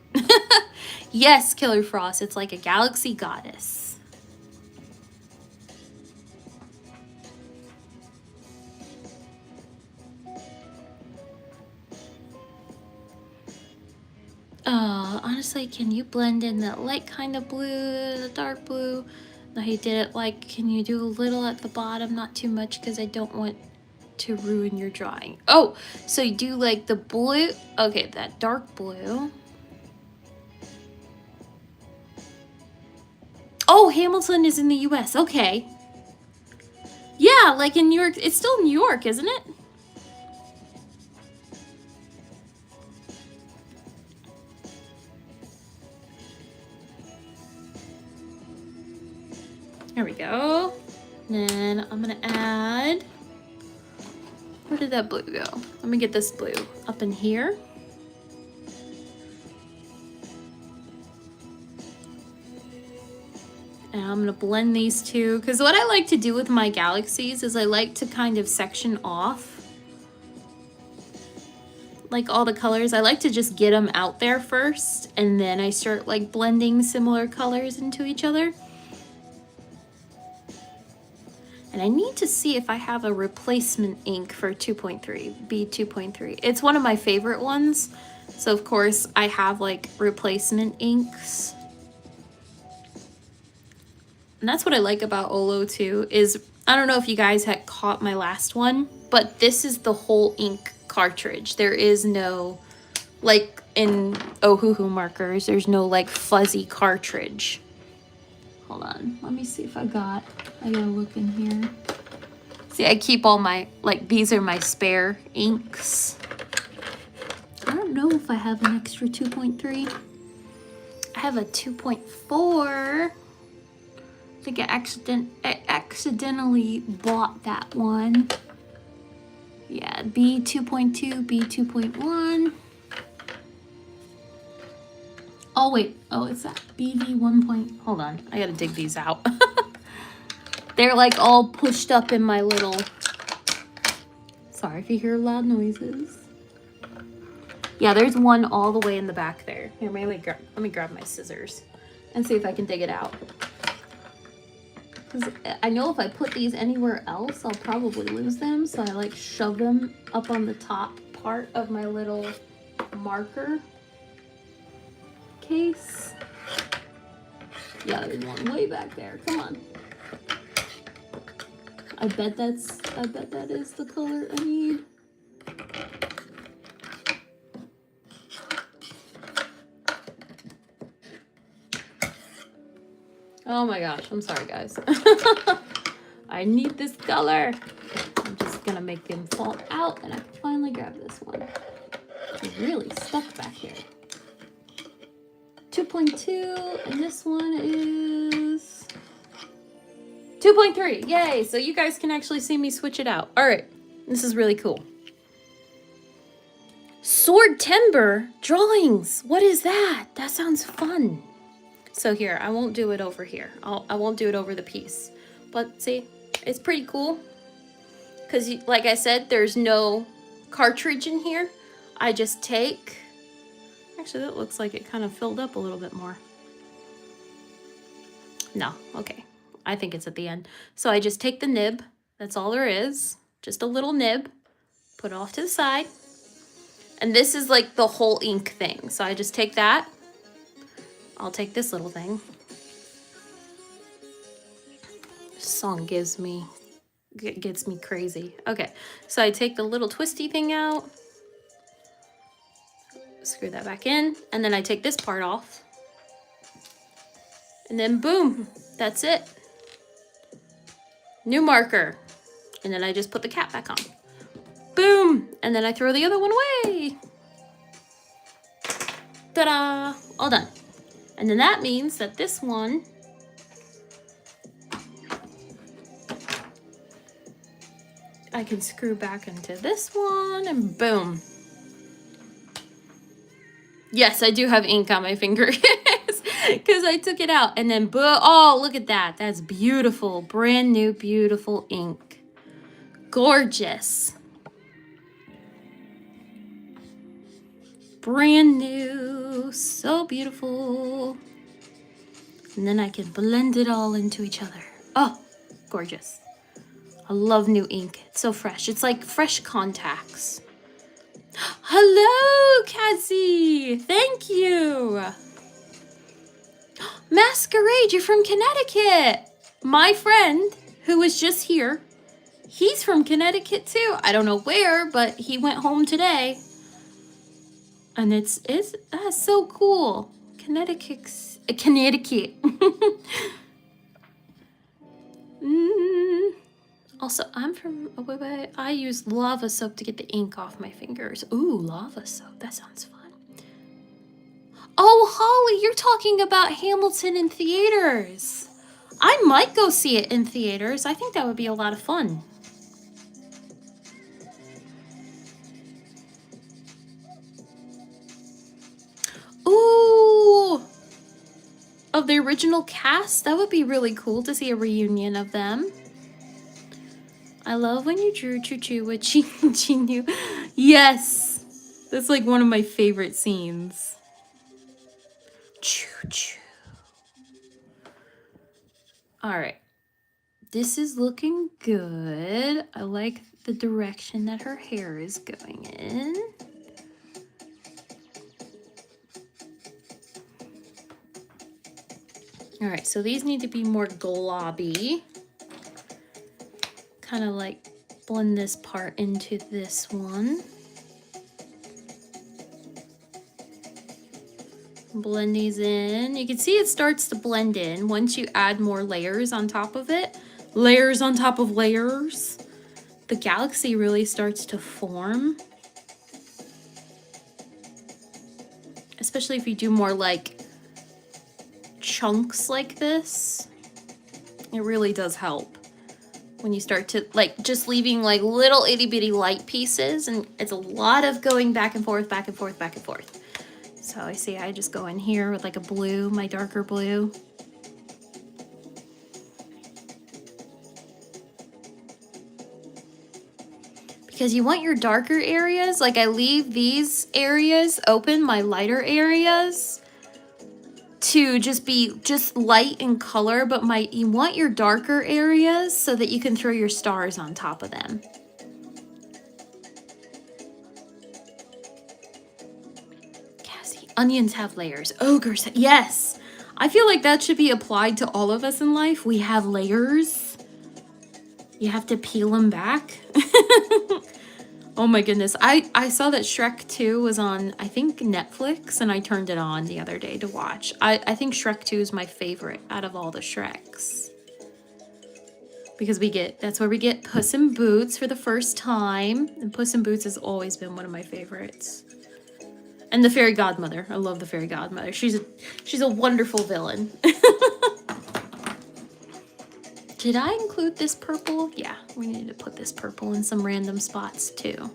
Yes, Killer Frost, it's like a galaxy goddess. Honestly, can you blend in that light kind of blue, the dark blue? No, he did it like, can you do a little at the bottom? Not too much, because I don't want to ruin your drawing. Oh, so you do like the blue. Okay, that dark blue. Oh, Hamilton is in the US. Okay. Yeah, like in New York. It's still New York, isn't it? There we go. And then I'm gonna add, where did that blue go? Let me get this blue up in here. And I'm gonna blend these two, because what I like to do with my galaxies is I like to kind of section off like all the colors. I like to just get them out there first, and then I start like blending similar colors into each other. And I need to see if I have a replacement ink for 2.3, B2.3. It's one of my favorite ones. So of course I have like replacement inks. And that's what I like about Olo too, is I don't know if you guys had caught my last one, but this is the whole ink cartridge. There is no, like in Ohuhu markers, there's no like fuzzy cartridge. Hold on, let me see if I gotta look in here. See, I keep all my, like, these are my spare inks. I don't know if I have an extra 2.3. I have a 2.4. I think I accidentally bought that one. Yeah, B2.2, B2.1. Oh, wait. Oh, it's that BV1. Hold on. I gotta dig these out. They're like all pushed up in my little Sorry if you hear loud noises. Yeah, there's one all the way in the back there. Here, let me grab my scissors and see if I can dig it out. Because I know if I put these anywhere else, I'll probably lose them. So I like shove them up on the top part of my little marker case. Yeah, there's one way back there. Come on. I bet that is the color I need. Oh my gosh, I'm sorry guys. I need this color. I'm just gonna make them fall out and I can finally grab this one. It's really stuck back here. 2.2 and this one is 2.3. Yay! So you guys can actually see me switch it out. All right, this is really cool. Sword timber drawings. What is that? That sounds fun. So here, I won't do it over here. I won't do it over the piece. But see, it's pretty cool. Because like I said, there's no cartridge in here. I just take... Actually, that looks like it kind of filled up a little bit more. No, okay. I think it's at the end. So I just take the nib. That's all there is. Just a little nib. Put it off to the side. And this is like the whole ink thing. So I just take that. I'll take this little thing. This song gets me crazy. Okay, so I take the little twisty thing out. Screw that back in. And then I take this part off. And then boom, that's it. New marker. And then I just put the cap back on. Boom, and then I throw the other one away. Ta-da, all done. And then that means that this one I can screw back into this one and boom. Yes, I do have ink on my fingers because I took it out and then oh, look at that. That's beautiful. Brand new, beautiful ink. Gorgeous. Brand new, so beautiful. And then I can blend it all into each other. Oh, gorgeous. I love new ink. It's so fresh. It's like fresh contacts. Hello, Cassie. Thank you. Masquerade, you're from Connecticut. My friend who was just here, he's from Connecticut too. I don't know where, but he went home today. And it's so cool. Connecticut. Also, I'm from, I use lava soap to get the ink off my fingers. Ooh, lava soap. That sounds fun. Oh, Holly, you're talking about Hamilton in theaters. I might go see it in theaters. I think that would be a lot of fun. Ooh, of the original cast. That would be really cool to see a reunion of them. I love when you drew Choo Choo with Chinu. Yes, that's like one of my favorite scenes. Choo Choo. All right, this is looking good. I like the direction that her hair is going in. All right, so these need to be more globby. Kind of like blend this part into this one. Blend these in. You can see it starts to blend in once you add more layers on top of it. Layers on top of layers. The galaxy really starts to form. Especially if you do more like chunks like this. It really does help. When you start to, like, just leaving, like, little itty-bitty light pieces, and it's a lot of going back and forth, back and forth, back and forth. So I see I just go in here with, like, a blue, my darker blue. because you want your darker areas. Like I leave these areas open, my lighter areas, to just be just light in color, but you want your darker areas so that you can throw your stars on top of them. Cassie, onions have layers. Ogres, yes. I feel like that should be applied to all of us in life. We have layers. You have to peel them back. Oh my goodness. I saw that Shrek 2 was on, I think, Netflix, and I turned it on the other day to watch. I think Shrek 2 is my favorite out of all the Shreks. Because that's where we get Puss in Boots for the first time. And Puss in Boots has always been one of my favorites. And the Fairy Godmother. I love the Fairy Godmother. She's a wonderful villain. Did I include this purple? Yeah, we need to put this purple in some random spots too.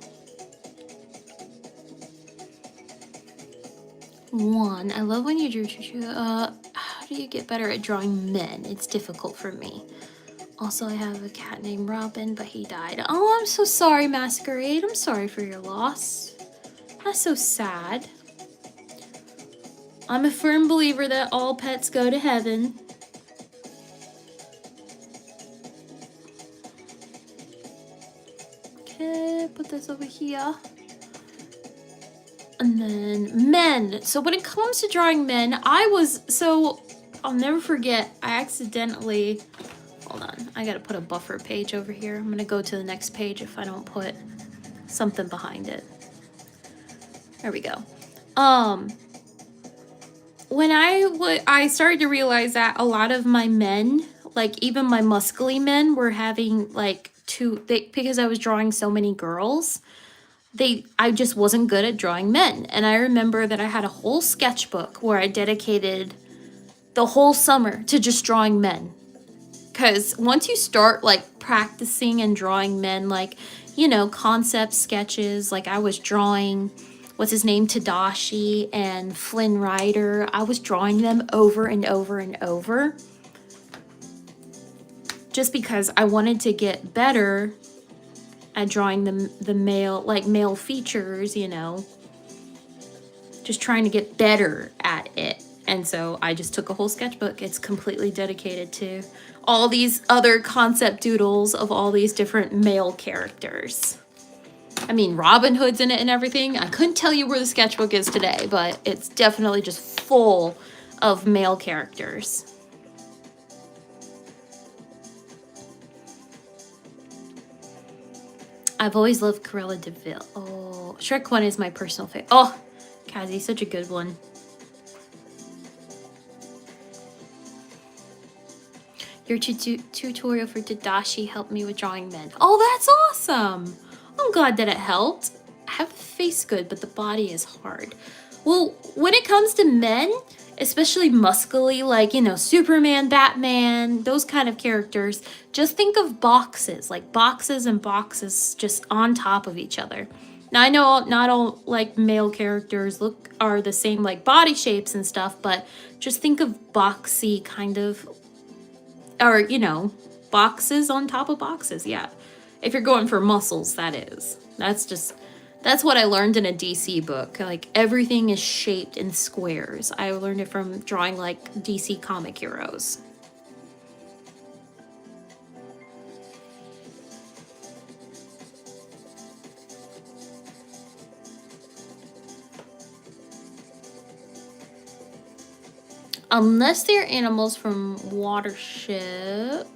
I love when you drew. How do you get better at drawing men? It's difficult for me. Also, I have a cat named Robin, but he died. Oh, I'm so sorry, Masquerade. I'm sorry for your loss. That's so sad. I'm a firm believer that all pets go to heaven. Okay, put this over here. And then men. So when it comes to drawing men, I'll never forget, I accidentally, hold on, I gotta put a buffer page over here. I'm gonna go to the next page if I don't put something behind it. There we go. When I started to realize that a lot of my men, like even my muscly men, were having like because I was drawing so many girls, I just wasn't good at drawing men. And I remember that I had a whole sketchbook where I dedicated the whole summer to just drawing men. Because once you start like practicing and drawing men, like, you know, concept sketches, like I was drawing, what's his name, Tadashi and Flynn Rider. I was drawing them over and over and over. Just because I wanted to get better at drawing the male features, you know, just trying to get better at it. And so I just took a whole sketchbook. It's completely dedicated to all these other concept doodles of all these different male characters. I mean, Robin Hood's in it and everything. I couldn't tell you where the sketchbook is today, but it's definitely just full of male characters. I've always loved Cruella de Vil. Oh, Shrek 1 is my personal favorite. Oh, Kazi, such a good one. Your tutorial for Tadashi helped me with drawing men. Oh, that's awesome. I'm glad that it helped. I have the face good, but the body is hard. Well, when it comes to men, especially muscly, like, you know, Superman, Batman, those kind of characters, just think of boxes, like boxes and boxes just on top of each other. Now, I know not all, like, male characters are the same, like, body shapes and stuff, but just think of boxy kind of, or, you know, boxes on top of boxes, yeah. If you're going for muscles, that is. That's what I learned in a DC book. Like, everything is shaped in squares. I learned it from drawing, like, DC comic heroes. Unless they're animals from Watership,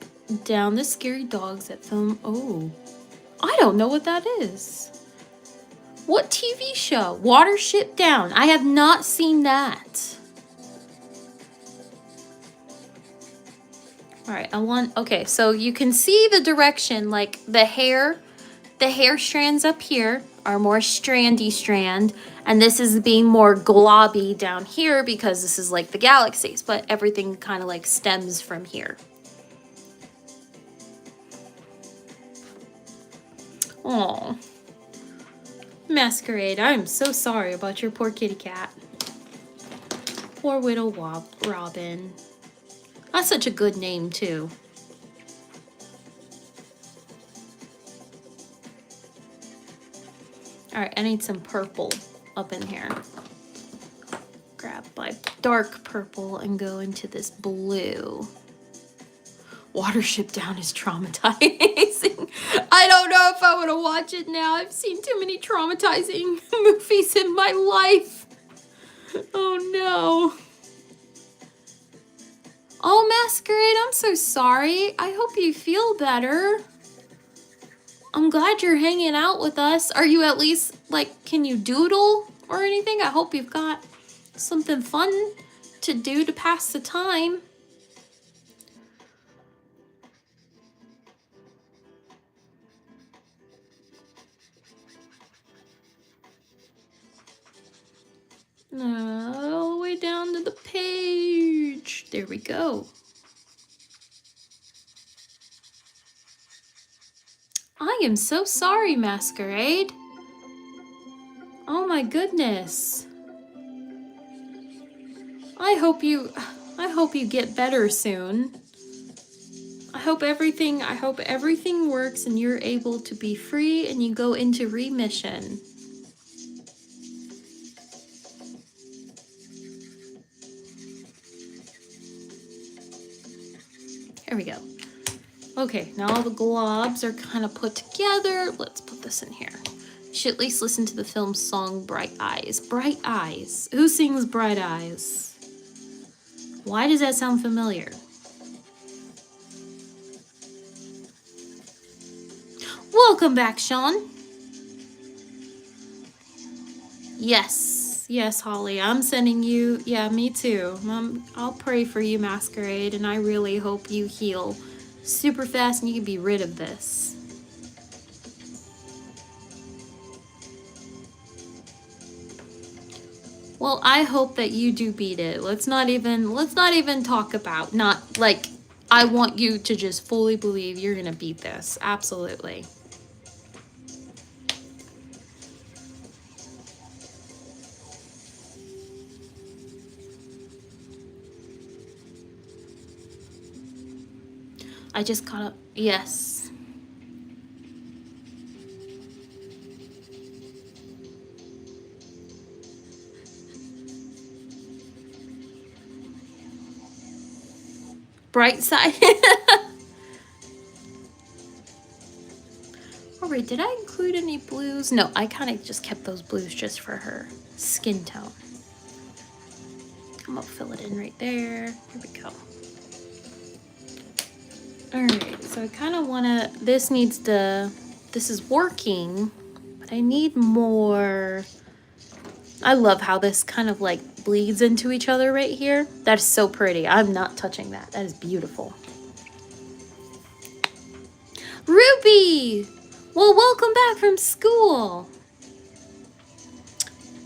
down the scary dogs that film. Oh, I don't know what that is. What TV show? Watership Down. I have not seen that. All right, okay, so you can see the direction, like the hair strands up here are more strandy strand, and this is being more globby down here because this is like the galaxies, but everything kind of like stems from here. Oh, Masquerade, I'm so sorry about your poor kitty cat. Poor Widow Robin. That's such a good name too. All right, I need some purple up in here. Grab my dark purple and go into this blue. Watership Down is traumatizing. I don't know if I want to watch it now. I've seen too many traumatizing movies in my life. Oh no. Oh, Masquerade, I'm so sorry. I hope you feel better. I'm glad you're hanging out with us. Are you at least, like, can you doodle or anything? I hope you've got something fun to do to pass the time. All the way down to the page. There we go. I am so sorry, Masquerade. Oh my goodness. I hope you get better soon. I hope everything works and you're able to be free and you go into remission. Here we go. Okay, now all the globs are kind of put together. Let's put this in here. You should at least listen to the film song Bright Eyes. Bright Eyes. Who sings Bright Eyes? Why does that sound familiar? Welcome back, Sean. Yes, yes, Holly. I'm sending you. Yeah, me too. I'll pray for you, Masquerade, and I really hope you heal super fast and you can be rid of this. Well, I hope that you do beat it. Let's not even talk about, not like, I want you to just fully believe you're gonna beat this. Absolutely. I just caught up. Yes. Bright side. All right, did I include any blues? No, I kind of just kept those blues just for her skin tone. I'm gonna fill it in right there. Here we go. All right, so I kind of want to, this is working, but I need more. I love how this kind of like bleeds into each other right here. That is so pretty. I'm not touching that. That is beautiful. Ruby! Well, welcome back from school.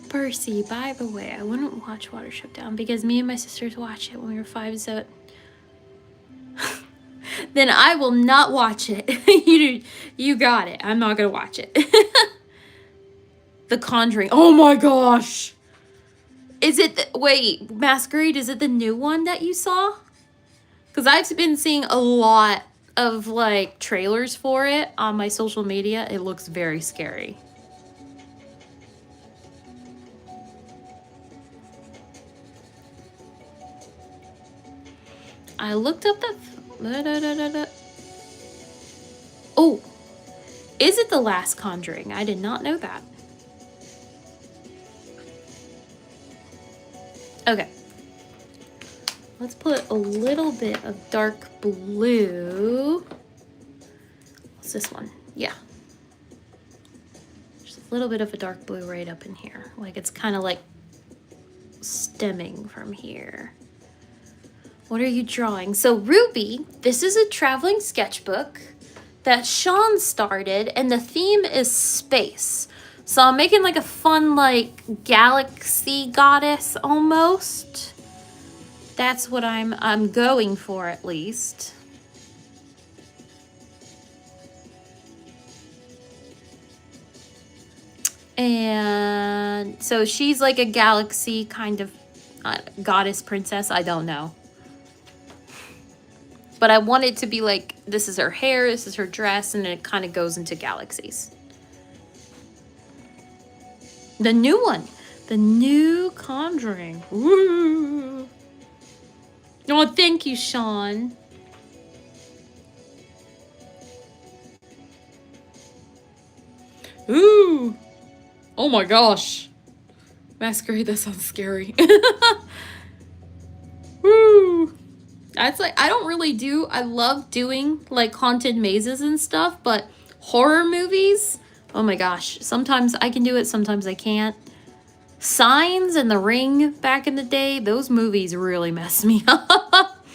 Percy, by the way, I wouldn't watch Watership Down because me and my sisters watched it when we were 5, so then I will not watch it. you got it. I'm not gonna watch it. The Conjuring. Oh my gosh. Is it wait, Masquerade, is it the new one that you saw? Because I've been seeing a lot of like trailers for it on my social media. It looks very scary. I looked up the Oh, is it the last Conjuring? I did not know that. Okay. Let's put a little bit of dark blue. What's this one? Yeah. Just a little bit of a dark blue right up in here. Like it's kind of like stemming from here. What are you drawing? So Ruby, this is a traveling sketchbook that Sean started, and the theme is space. So I'm making like a fun like galaxy goddess almost. That's what I'm going for at least. And so she's like a galaxy kind of goddess princess. I don't know. But I want it to be like, this is her hair, this is her dress, and then it kind of goes into galaxies. The new one. The new Conjuring. Ooh. Oh, thank you, Sean. Ooh. Oh my gosh. Masquerade, that sounds scary. Woo. That's like, I don't really do, I love doing like haunted mazes and stuff, but horror movies, oh my gosh. Sometimes I can do it, sometimes I can't. Signs and The Ring back in the day, those movies really messed me up.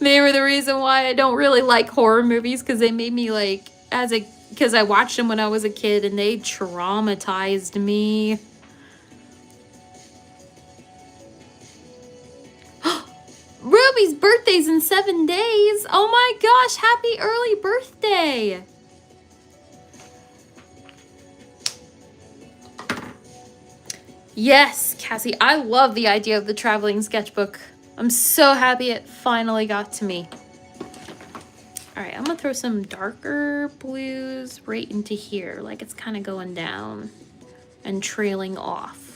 They were the reason why I don't really like horror movies, because they made me like, because I watched them when I was a kid and they traumatized me. Ruby's birthday's in 7 days. Oh my gosh, happy early birthday. Yes, Cassie, I love the idea of the traveling sketchbook. I'm so happy it finally got to me. All right, I'm gonna throw some darker blues right into here, like it's kind of going down and trailing off.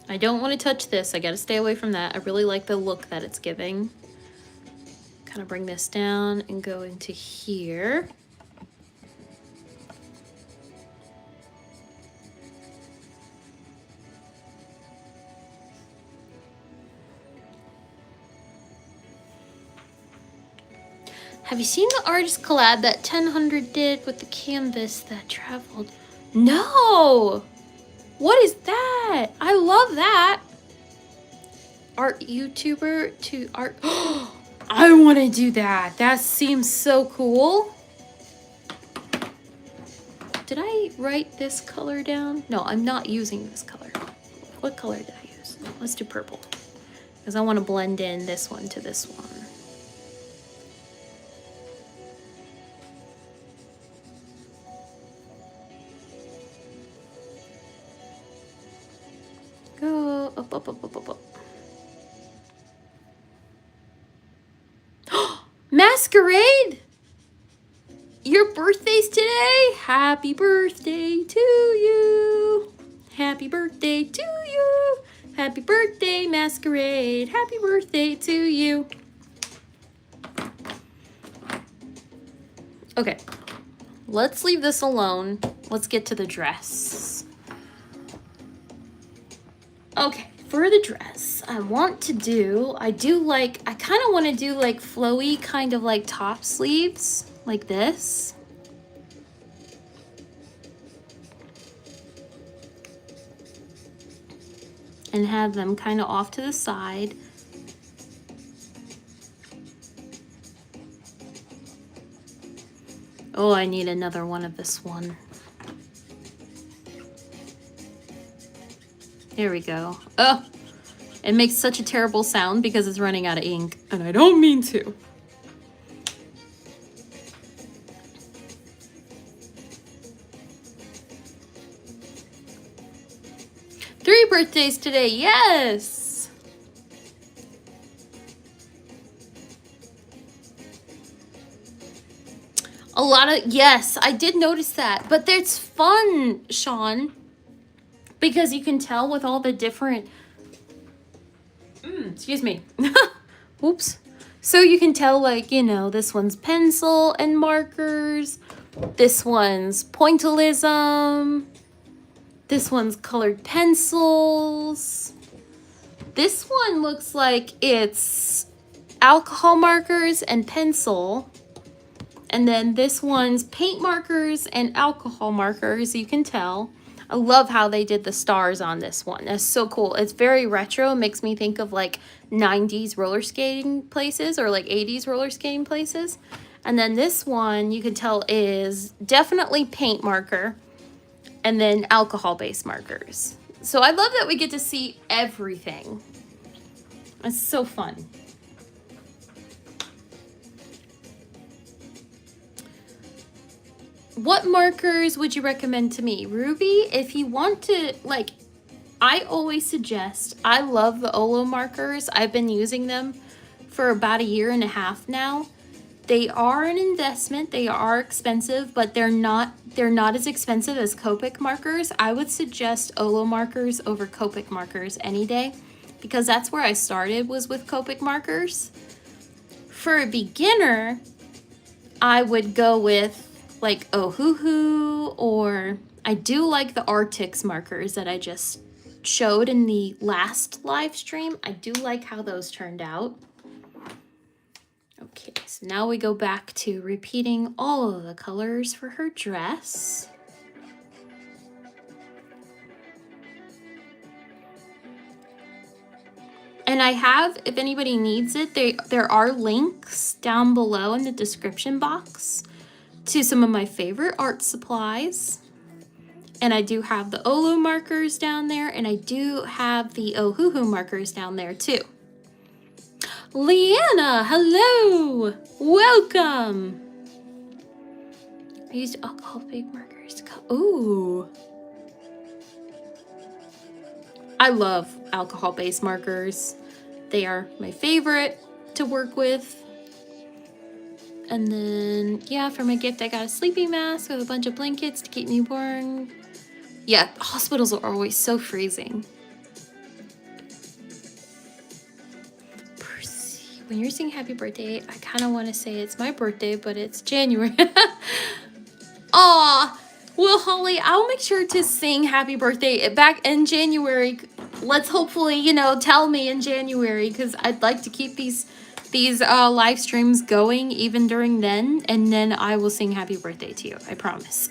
I don't want to touch this. I got to stay away from that. I really like the look that it's giving. Kind of bring this down and go into here. Have you seen the artist collab that 1000 did with the canvas that traveled? No! What is that? I love that. Art YouTuber to art. I want to do that. That seems so cool. Did I write this color down? No, I'm not using this color. What color did I use? Let's do purple, because I want to blend in this one to this one. Go up, up, up, up, up, up. Masquerade! Your birthday's today? Happy birthday to you. Happy birthday to you. Happy birthday, Masquerade. Happy birthday to you. Okay, let's leave this alone. Let's get to the dress. Okay, for the dress, I kind of want to do like flowy kind of like top sleeves like this. And have them kind of off to the side. Oh, I need another one of this one. There we go. Oh, it makes such a terrible sound because it's running out of ink, and I don't mean to. Three birthdays today, yes! A lot of, yes, I did notice that, but it's fun, Sean, because you can tell with all the different, excuse me, oops. So you can tell, like, you know, this one's pencil and markers, this one's pointillism, this one's colored pencils, this one looks like it's alcohol markers and pencil. And then this one's paint markers and alcohol markers, you can tell. I love how they did the stars on this one. That's so cool. It's very retro. It makes me think of like 90s roller skating places or like 80s roller skating places. And then this one, you can tell, is definitely paint marker and then alcohol-based markers. So I love that we get to see everything. It's so fun. What markers would you recommend to me? Ruby, if you want to, like, I always suggest, I love the Olo markers. I've been using them for about 1.5 years now. They are an investment. They are expensive, but they're not as expensive as Copic markers. I would suggest Olo markers over Copic markers any day, because that's where I started, was with Copic markers. For a beginner, I would go with like Ohuhu, or I do like the Artix markers that I just showed in the last live stream. I do like how those turned out. Okay, so now we go back to repeating all of the colors for her dress. And I have, if anybody needs it, there are links down below in the description box to some of my favorite art supplies. And I do have the Olo markers down there, and I do have the Ohuhu markers down there too. Leanna, hello! Welcome! I used alcohol-based markers. Ooh. I love alcohol-based markers. They are my favorite to work with. And then, yeah, for my gift, I got a sleeping mask with a bunch of blankets to keep me warm. Yeah, hospitals are always so freezing. When you're saying happy birthday, I kind of want to say it's my birthday, but it's January. Aw, well, Holly, I'll make sure to sing happy birthday back in January. Let's hopefully, you know, tell me in January, because I'd like to keep these live streams going even during then, and then I will sing happy birthday to you. I promise.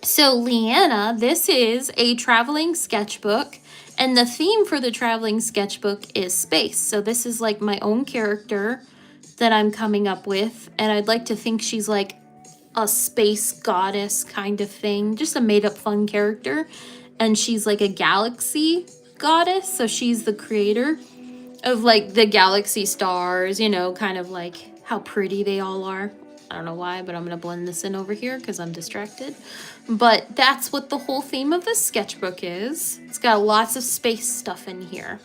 So, Leanna, this is a traveling sketchbook. And the theme for the traveling sketchbook is space. So this is like my own character that I'm coming up with. And I'd like to think she's like a space goddess kind of thing. Just a made up fun character. And she's like a galaxy goddess. So she's the creator of like the galaxy stars, you know, kind of like how pretty they all are. I don't know why, but I'm going to blend this in over here because I'm distracted. But that's what the whole theme of this sketchbook is. It's got lots of space stuff in here.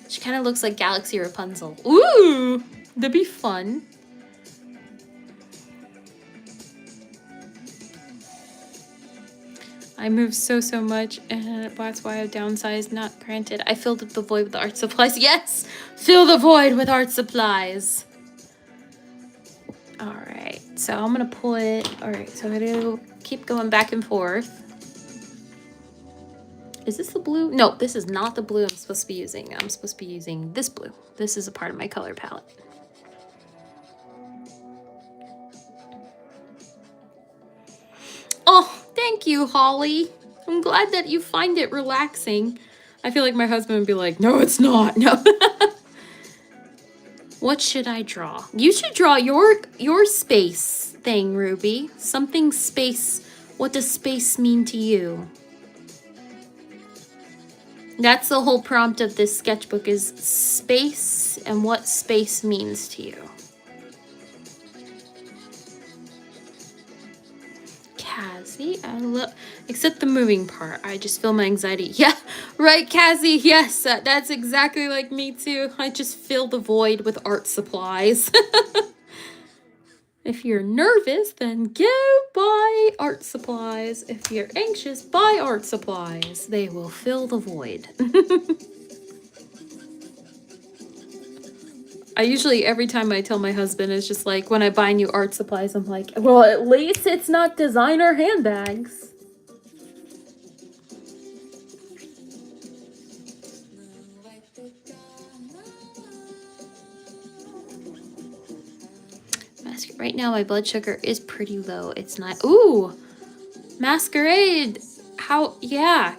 She kind of looks like Galaxy Rapunzel. Ooh, that'd be fun. I move so much, and that's why I've downsized. Not granted. I filled up the void with art supplies. Yes, fill the void with art supplies. All right, so I'm gonna put, all right, so I'm gonna keep going back and forth. Is this the blue? No, this is not the blue I'm supposed to be using. I'm supposed to be using this blue. This is a part of my color palette. Oh, thank you, Holly. I'm glad that you find it relaxing. I feel like my husband would be like, no, it's not, no. What should I draw? You should draw your space thing, Ruby. Something space. What does space mean to you? That's the whole prompt of this sketchbook, is space and what space means to you. Cassie, I love, except the moving part. I just feel my anxiety. Yeah, right, Cassie. Yes, that's exactly like me too. I just fill the void with art supplies. If you're nervous, then go buy art supplies. If you're anxious, buy art supplies. They will fill the void. I usually, every time I tell my husband, it's just like, when I buy new art supplies, I'm like, well, at least it's not designer handbags. Right now, my blood sugar is pretty low. It's not. Ooh, Masquerade. How? Yeah.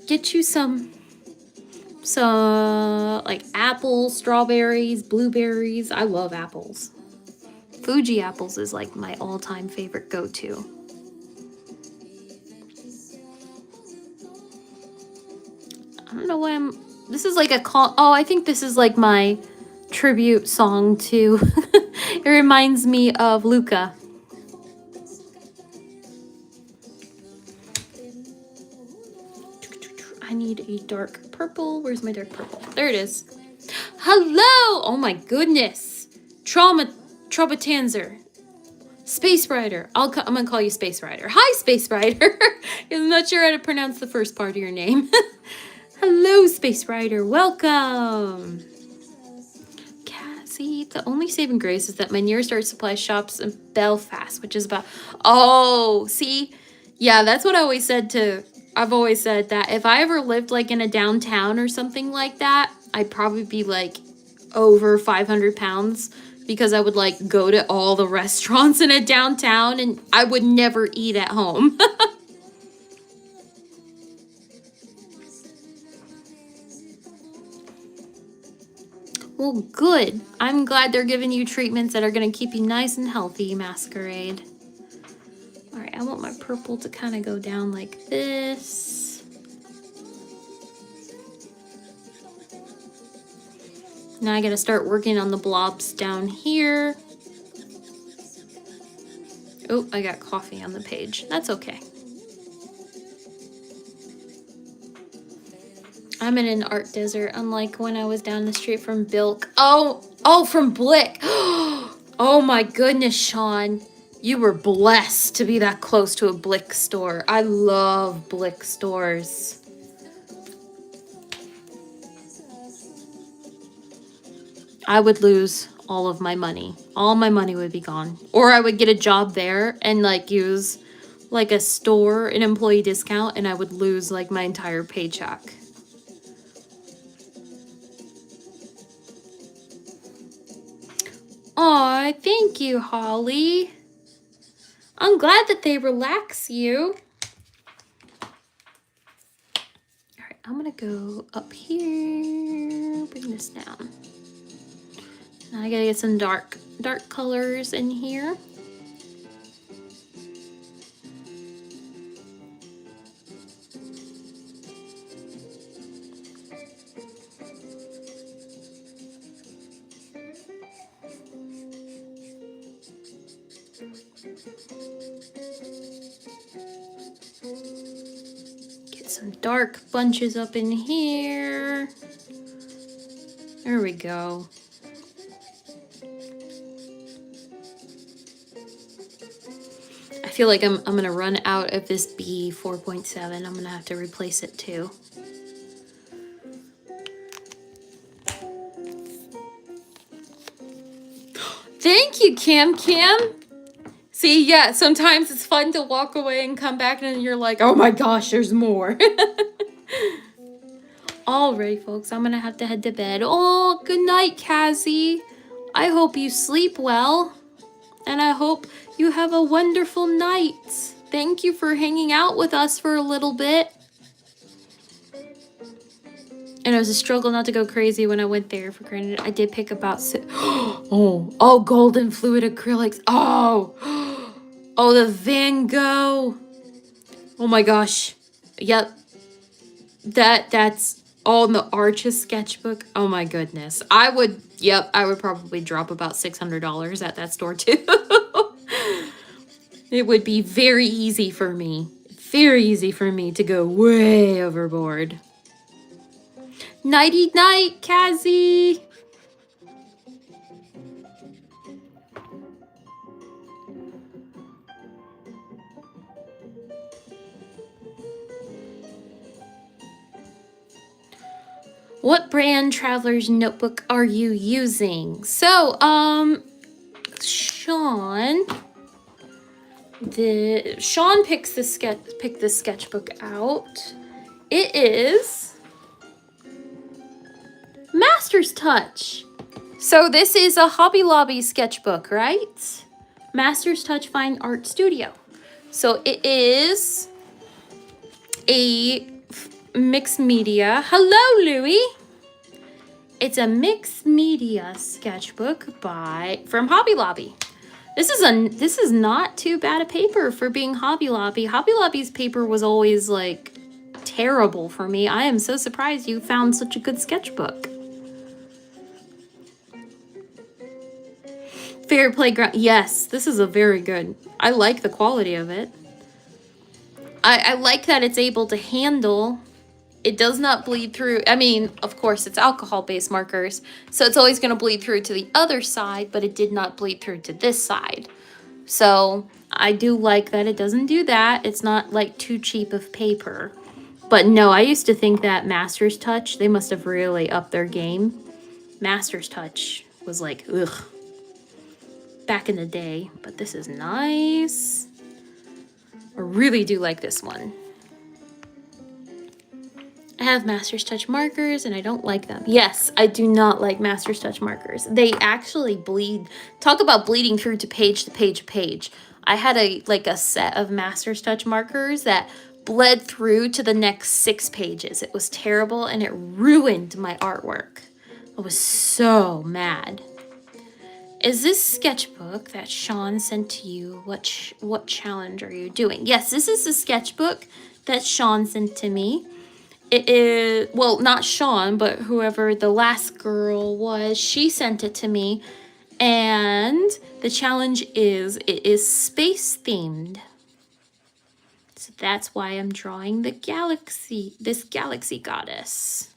Get you some like apples, strawberries, blueberries. I love apples. Fuji apples is like my all-time favorite go-to. I don't know why I'm. This is like a call. Oh, I think this is like my tribute song to. It reminds me of Luca. I need need a dark purple. Where's my dark purple? There it is. Hello! Oh my goodness. Traumatanzer. Space Rider. I'm gonna call you Space Rider. Hi, Space Rider. I'm not sure how to pronounce the first part of your name. Hello, Space Rider. Welcome. Cassie, the only saving grace is that my nearest art supply shop's in Belfast, which is about... Oh, see? Yeah, that's what I always said to... I've always said that if I ever lived like in a downtown or something like that, I'd probably be like over 500 pounds because I would like go to all the restaurants in a downtown and I would never eat at home. Well, good. I'm glad they're giving you treatments that are going to keep you nice and healthy, Masquerade. All right, I want my purple to kind of go down like this. Now I got to start working on the blobs down here. Oh, I got coffee on the page. That's okay. I'm in an art desert, unlike when I was down the street from Bilk. Oh, from Blick. Oh my goodness, Sean. You were blessed to be that close to a Blick store. I love Blick stores. I would lose all of my money. All my money would be gone. Or I would get a job there and like use like a store, an employee discount, and I would lose like my entire paycheck. Aw, thank you, Holly. I'm glad that they relax you. All right, I'm gonna go up here, bring this down. Now I gotta get some dark colors in here. Get some dark bunches up in here. There we go. I feel like I'm gonna run out of this B 4.7. I'm gonna have to replace it too. Thank you, Cam. See, yeah, sometimes it's fun to walk away and come back and you're like, oh my gosh, there's more. Alright, folks, I'm gonna have to head to bed. Oh, good night, Cassie. I hope you sleep well. And I hope you have a wonderful night. Thank you for hanging out with us for a little bit. And it was a struggle not to go crazy when I went there. For granted, I did pick about oh, golden fluid acrylics. Oh, the Van Gogh. Oh my gosh. Yep. That's all in the Arches sketchbook. Oh my goodness. I would probably drop about $600 at that store too. It would be very easy for me. Very easy for me to go way overboard. Nighty night, Cassie. What brand Traveler's Notebook are you using? So, Sean picked this sketchbook out. It is Master's Touch. So this is a Hobby Lobby sketchbook, right? Master's Touch Fine Art Studio. So it is a mixed media. Hello, Louie. It's a mixed media sketchbook from Hobby Lobby. This is not too bad a paper for being Hobby Lobby. Hobby Lobby's paper was always like terrible for me. I am so surprised you found such a good sketchbook. Fair Playground. Yes, this is a very good. I like the quality of it. I like that it's able to handle it does not bleed through. I mean, of course, it's alcohol-based markers, so it's always going to bleed through to the other side, but it did not bleed through to this side. So I do like that it doesn't do that. It's not like too cheap of paper. But no, I used to think that Master's Touch, they must have really upped their game. Master's Touch was like, ugh, back in the day. But this is nice. I really do like this one. I have Master's Touch markers and I don't like them. Yes, I do not like Master's Touch markers. They actually bleed. Talk about bleeding through to page to page to page. I had a set of Master's Touch markers that bled through to the next 6 pages. It was terrible and it ruined my artwork. I was so mad. Is this sketchbook that Sean sent to you? What challenge are you doing? Yes, this is the sketchbook that Sean sent to me. It is, well, not Sean, but whoever the last girl was, she sent it to me. And the challenge is, it is space themed. So that's why I'm drawing the galaxy, this galaxy goddess.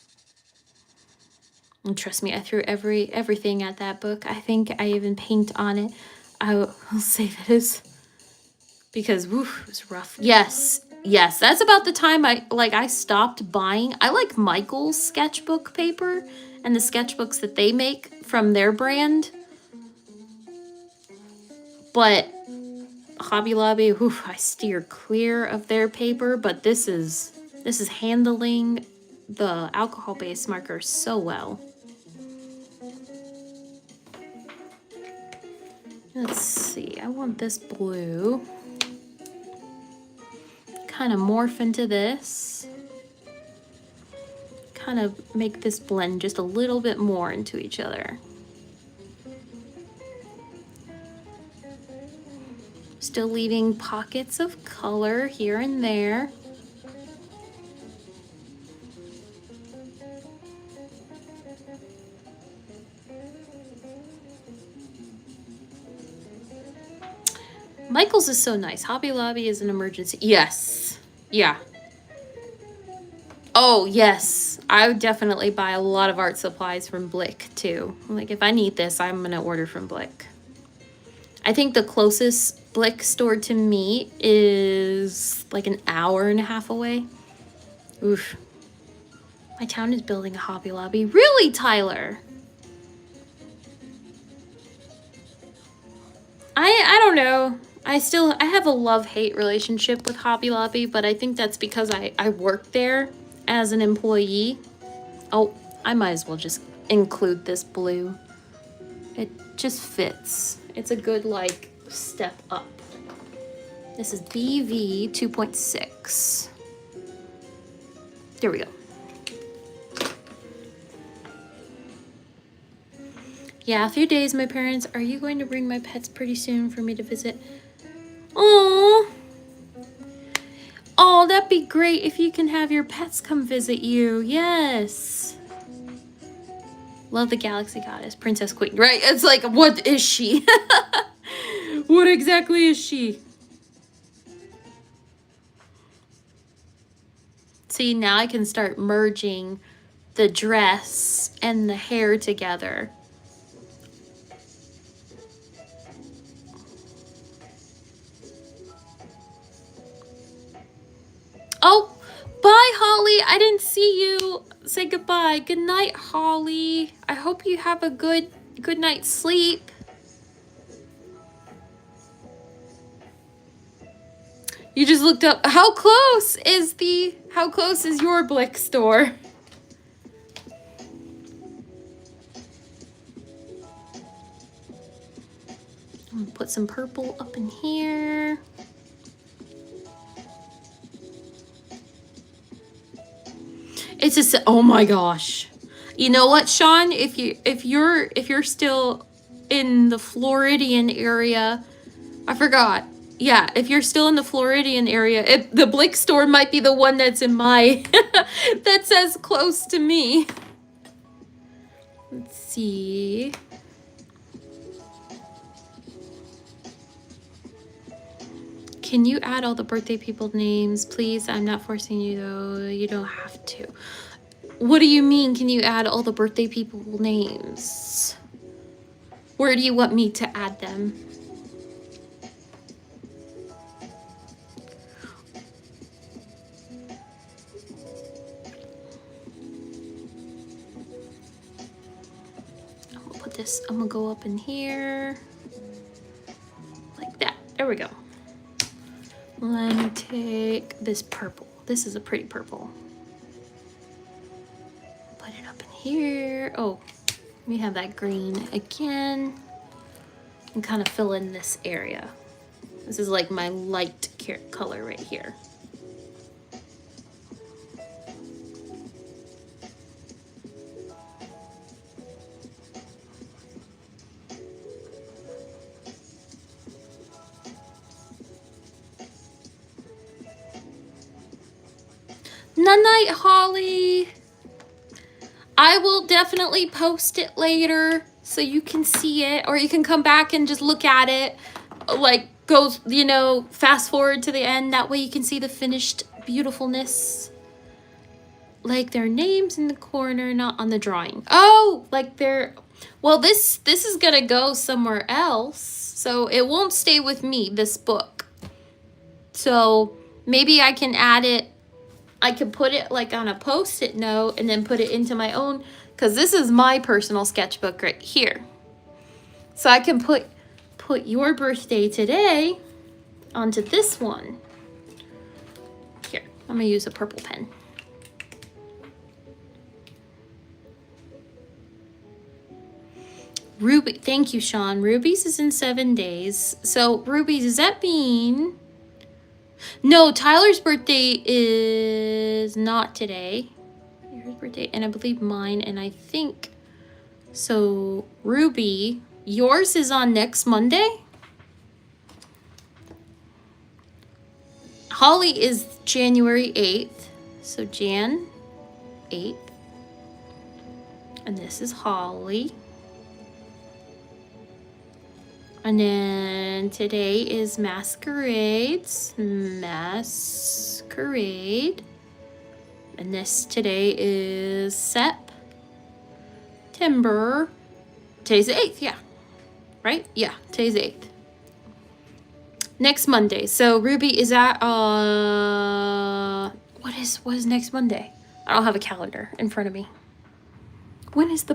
And trust me, I threw everything at that book. I think I even paint on it. I'll say that is because woof, it was rough. Yes, that's about the time I stopped buying. I like Michael's sketchbook paper and the sketchbooks that they make from their brand. But Hobby Lobby, whew, I steer clear of their paper, but this is handling the alcohol-based marker so well. Let's see, I want this blue. Kind of morph into this. Kind of make this blend just a little bit more into each other. Still leaving pockets of color here and there. Michael's is so nice. Hobby Lobby is an emergency. Yes. Yeah. Oh, yes. I would definitely buy a lot of art supplies from Blick, too. Like, if I need this, I'm going to order from Blick. I think the closest Blick store to me is like an hour and a half away. Oof. My town is building a Hobby Lobby. Really, Tyler? I don't know. I have a love-hate relationship with Hobby Lobby, but I think that's because I work there as an employee. Oh, I might as well just include this blue. It just fits. It's a good, like, step up. This is BV 2.6. There we go. Yeah, a few days, my parents. Are you going to bring my pets pretty soon for me to visit? Oh, that'd be great if you can have your pets come visit you. Yes. Love the Galaxy Goddess, Princess Queen. Right? It's like, what is she? What exactly is she? See, now I can start merging the dress and the hair together. Oh, bye, Holly. I didn't see you. Say goodbye. Good night, Holly. I hope you have a good night's sleep. You just looked up. How close is your Blick store? I'm gonna put some purple up in here. It's just, oh my gosh. You know what, Sean? If you're still in the Floridian area, I forgot. Yeah, if you're still in the Floridian area, the Blick store might be the one that's in my that says close to me. Let's see. can you add all the birthday people names, please? I'm not forcing you though. You don't have to. What do you mean, can you add all the birthday people names? Where do you want me to add them? I'm gonna put this, I'm gonna go up in here. Like that. There we go. Let me take this purple. This is a pretty purple. Put it up in here. Oh, we have that green again. And kind of fill in this area. This is like my light color right here. Night, Holly. I will definitely post it later so you can see it, or you can come back and just look at it, like goes, you know, fast forward to the end. That way you can see the finished beautifulness. Like their names in the corner, not on the drawing. Oh, like they're, well, this is gonna go somewhere else, so it won't stay with me, this book. So maybe I can add it. I could put it like on a post-it note and then put it into my own, because this is my personal sketchbook right here. So I can put your birthday today onto this one. Here, I'm gonna use a purple pen. Ruby, thank you, Sean. Ruby's is in 7 days. So Ruby, does that mean? No, Tyler's birthday is not today. Your birthday, and I believe mine, and I think so. Ruby, yours is on next Monday. Holly is January 8th, so Jan 8th, and this is Holly. And then today is Masquerades. Masquerade. And this today is September. Today's the 8th, yeah. Right? Yeah, today's the 8th. Next Monday. So Ruby is at what is next Monday? I don't have a calendar in front of me. When is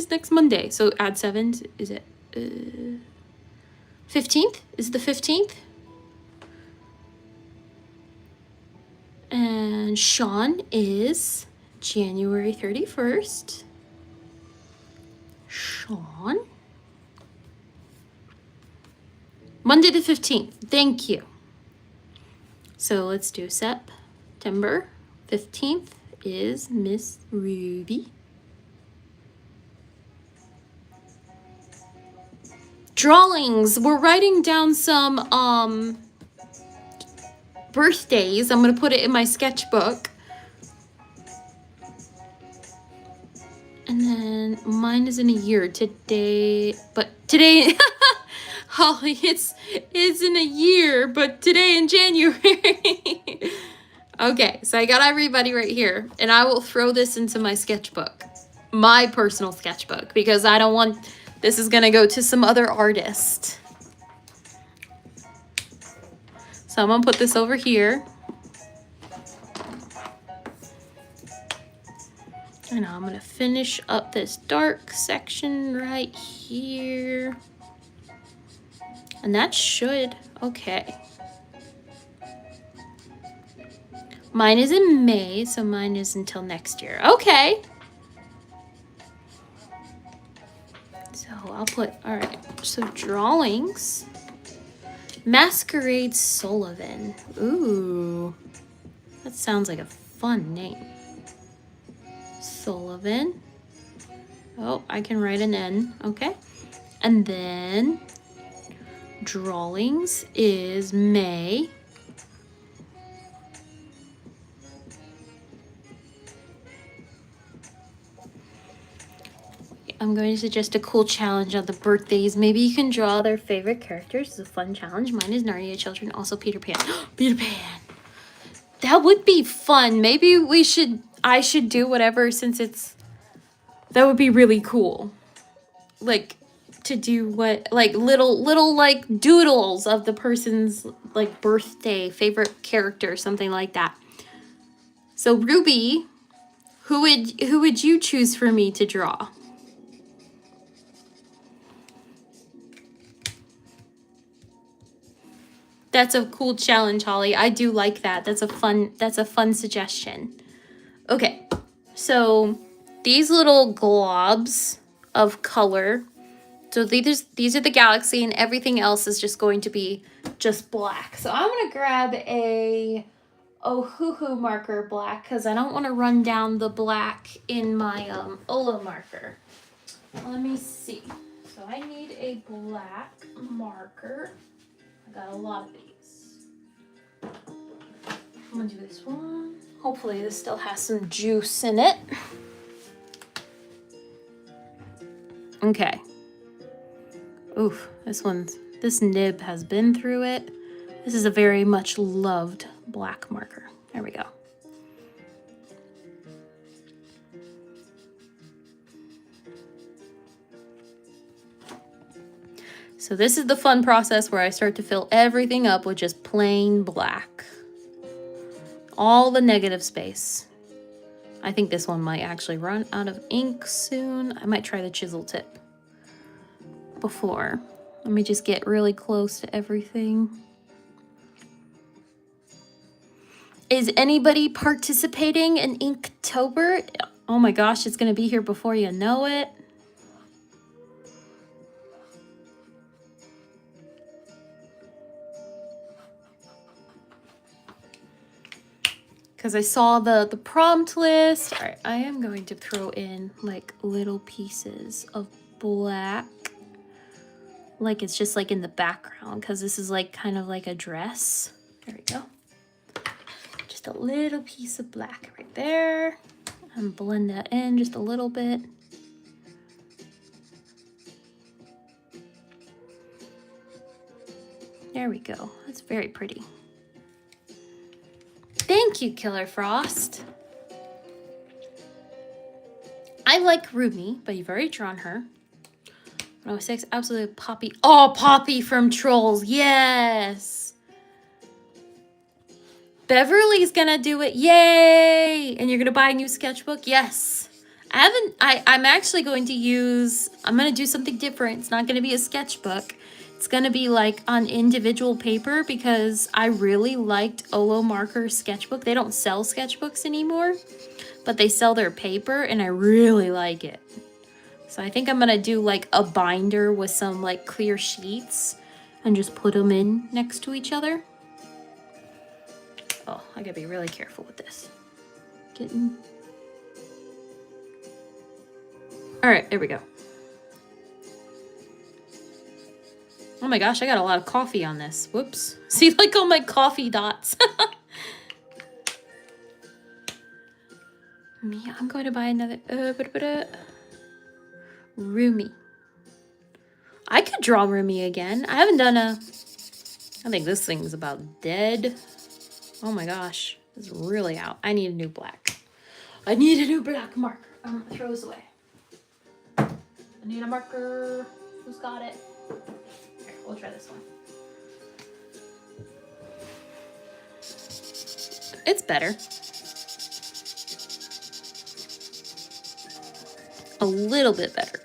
next Monday? So add 7s. Is it 15th? Is the 15th? And Sean is January 31st. Sean. Monday the 15th. Thank you. So let's do September 15th is Miss Ruby. Drawings. We're writing down some birthdays. I'm gonna put it in my sketchbook. And then mine is in a year today, but today Holly, it's in a year, but today in January. Okay, so I got everybody right here, and I will throw this into my sketchbook, my personal sketchbook, because I don't want, this is gonna go to some other artist. So I'm gonna put this over here. And I'm gonna finish up this dark section right here. And that should, okay. Mine is in May, so mine is until next year. Okay. So I'll put, all right, so drawings. Masquerade Sullivan. Ooh, that sounds like a fun name. Sullivan. Oh, I can write an N, okay. And then drawings is May. I'm going to suggest a cool challenge on the birthdays. Maybe you can draw their favorite characters. It's a fun challenge. Mine is Narnia Children, also Peter Pan. Peter Pan. That would be fun. Maybe I should do whatever since that would be really cool. Like to do what, like little like doodles of the person's like birthday, favorite character, something like that. So Ruby, who would you choose for me to draw? That's a cool challenge, Holly. I do like that. That's a fun suggestion. Okay, so these little globs of color. So these are the galaxy, and everything else is just going to be just black. So I'm gonna grab a Ohuhu marker black because I don't want to run down the black in my Olo marker. Let me see. So I need a black marker. I got a lot of these. I'm gonna do this one. Hopefully this still has some juice in it. Okay. Oof, this nib has been through it. This is a very much loved black marker. There we go. So this is the fun process where I start to fill everything up with just plain black. All the negative space. I think this one might actually run out of ink soon. I might try the chisel tip before. Let me just get really close to everything. Is anybody participating in Inktober? Oh my gosh, it's gonna be here before you know it. Because I saw the prompt list. All right, I am going to throw in like little pieces of black. Like it's just like in the background because this is like kind of like a dress. There we go. Just a little piece of black right there. And blend that in just a little bit. There we go. That's very pretty. Thank you, Killer Frost. I like Rumi, but you've already drawn her. 106, absolute Poppy. Oh, Poppy from Trolls. Yes. Beverly's gonna do it. Yay. And you're gonna buy a new sketchbook? Yes. I'm actually going to I'm gonna do something different. It's not gonna be a sketchbook. It's gonna be like on individual paper because I really liked Olo Marker sketchbook. They don't sell sketchbooks anymore, but they sell their paper and I really like it. So I think I'm gonna do like a binder with some like clear sheets and just put them in next to each other. Oh, I gotta be really careful with this. All right, there we go. Oh my gosh, I got a lot of coffee on this. Whoops. See, like all my coffee dots. Yeah, I'm going to buy another Rumi. I could draw Rumi again. I haven't done I think this thing's about dead. Oh my gosh, it's really out. I need a new black. I need a new black marker. I'm gonna throw this away. I need a marker. Who's got it? Here, we'll try this one. It's better. A little bit better.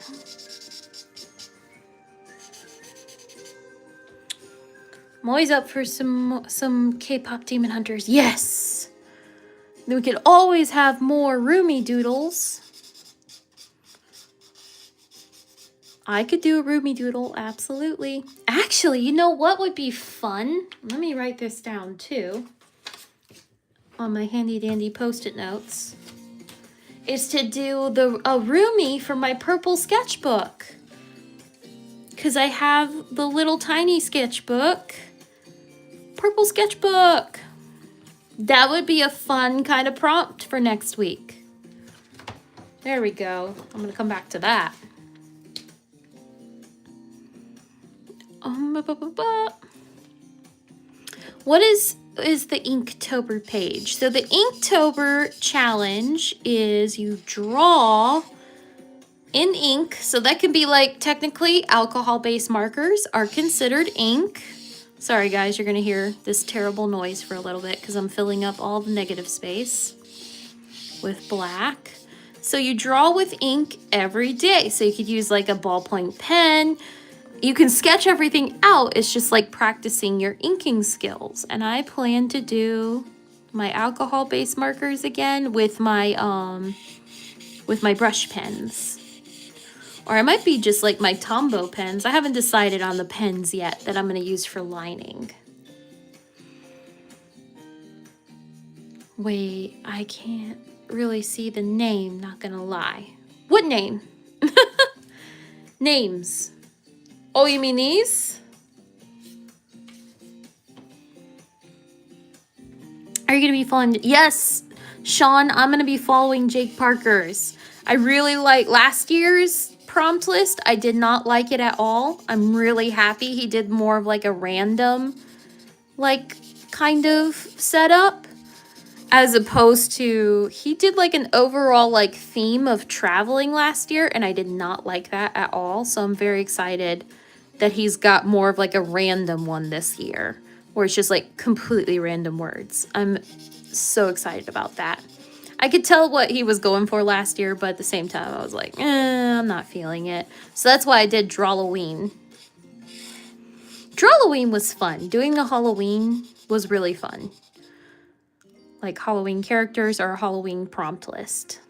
I'm always up for some K-pop Demon Hunters. Yes! Then we could always have more Rumi doodles. I could do a Rumi doodle, absolutely. Actually, you know what would be fun? Let me write this down too. On my handy dandy post-it notes. Is to do a Rumi for my purple sketchbook. Because I have the little tiny sketchbook. Purple sketchbook. That would be a fun kind of prompt for next week. There we go. I'm going to come back to that. What is the Inktober page? So the Inktober challenge is you draw in ink. So that can be like, technically alcohol-based markers are considered ink. Sorry guys, you're gonna hear this terrible noise for a little bit because I'm filling up all the negative space with black. So you draw with ink every day. So you could use like a ballpoint pen. You can sketch everything out. It's just like practicing your inking skills. And I plan to do my alcohol-based markers again with my brush pens. Or it might be just like my Tombow pens. I haven't decided on the pens yet that I'm going to use for lining. Wait, I can't really see the name, not gonna lie. What name? Names. Oh, you mean these? Are you gonna be following? Yes, Sean, I'm gonna be following Jake Parker's. I really like last year's prompt list. I did not like it at all. I'm really happy he did more of like a random, like, kind of setup. As opposed to, he did like an overall like theme of traveling last year, and I did not like that at all. So I'm very excited that he's got more of like a random one this year, where it's just like completely random words. I'm so excited about that. I could tell what he was going for last year, but at the same time I was like, I'm not feeling it. So that's why I did Drawloween. Drawloween was fun. Doing a Halloween was really fun. Like Halloween characters or a Halloween prompt list.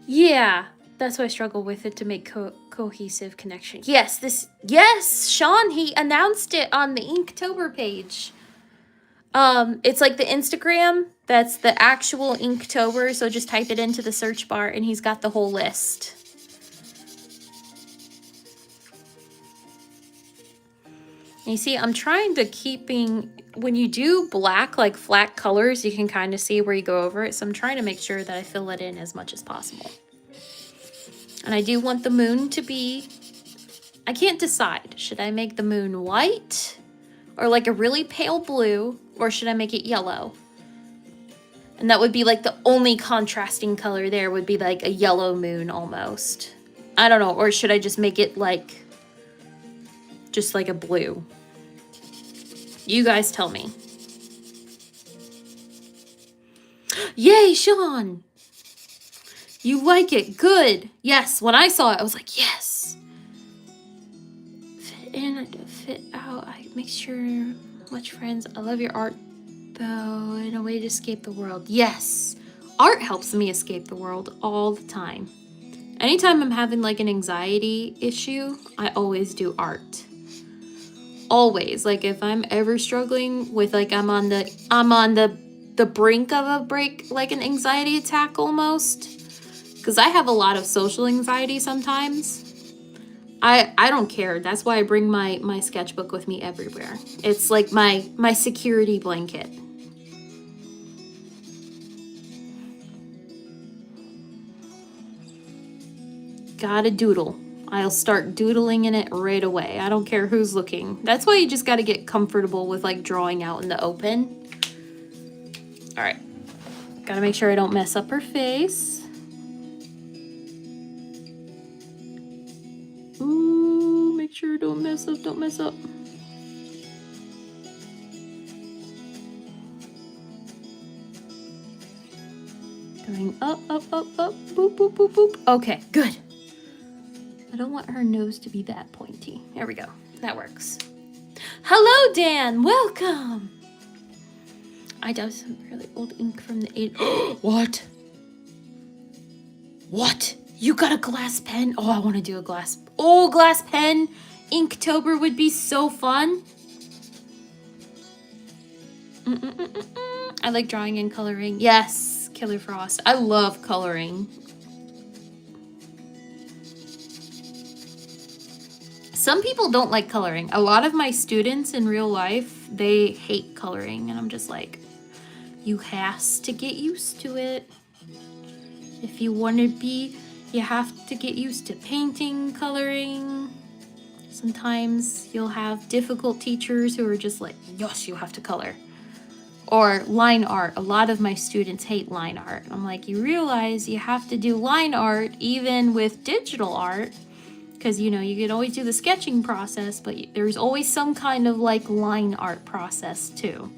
Yeah, that's why I struggle with it to make cohesive connection. Yes, Sean, he announced it on the Inktober page. It's like the Instagram, that's the actual Inktober, so just type it into the search bar and he's got the whole list. And you see, I'm trying to when you do black, like flat colors, you can kind of see where you go over it. So I'm trying to make sure that I fill it in as much as possible. And I do want the moon to be, I can't decide. Should I make the moon white or like a really pale blue, or should I make it yellow? And that would be like the only contrasting color there would be like a yellow moon almost. I don't know. Or should I just make it like, just like a blue? You guys tell me. Yay, Sean! You like it. Good. Yes, when I saw it, I was like, yes. Fit in, I do fit out. I make sure much friends. I love your art, though, in a way to escape the world. Yes. Art helps me escape the world all the time. Anytime I'm having like an anxiety issue, I always do art. Always. Like if I'm ever struggling with like I'm on the brink of a break, like an anxiety attack almost, because I have a lot of social anxiety sometimes. I don't care. That's why I bring my sketchbook with me everywhere. It's like my security blanket. Gotta doodle. I'll start doodling in it right away. I don't care who's looking. That's why you just got to get comfortable with like drawing out in the open. All right. Got to make sure I don't mess up her face. Ooh, make sure don't mess up, don't mess up. Going up, up, up, up, boop, boop, boop, boop. Okay, good. I don't want her nose to be that pointy. There we go. That works. Hello, Dan. Welcome. I dubbed some really old ink from the 80s. What? What? You got a glass pen? Oh, I want to do a glass pen. Inktober would be so fun. I like drawing and coloring. Yes, Killer Frost. I love coloring. Some people don't like coloring. A lot of my students in real life, they hate coloring. And I'm just like, you has to get used to it. If you want to be, you have to get used to painting, coloring. Sometimes you'll have difficult teachers who are just like, yes, you have to color. Or line art. A lot of my students hate line art. I'm like, you realize you have to do line art even with digital art. Because, you know, you can always do the sketching process, but there's always some kind of like line art process too.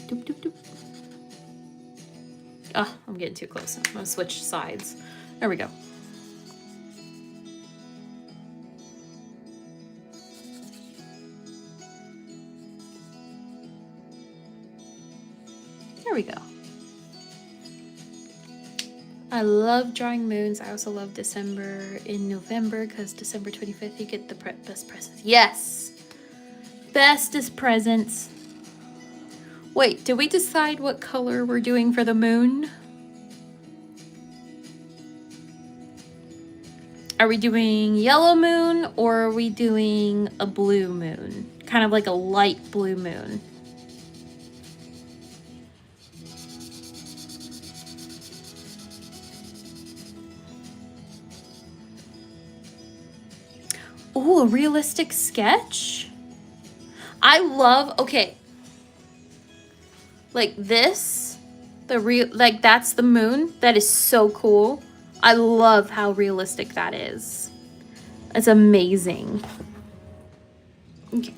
Doop, doop, doop. Ah, I'm getting too close. I'm gonna switch sides. There we go. There we go. I love drawing moons. I also love December in November because December 25th you get the best presents. Yes! Bestest presents. Wait, did we decide what color we're doing for the moon? Are we doing yellow moon or are we doing a blue moon? Kind of like a light blue moon. Oh, a realistic sketch? I love, okay. Like this, like that's the moon. That is so cool. I love how realistic that is. It's amazing. Okay.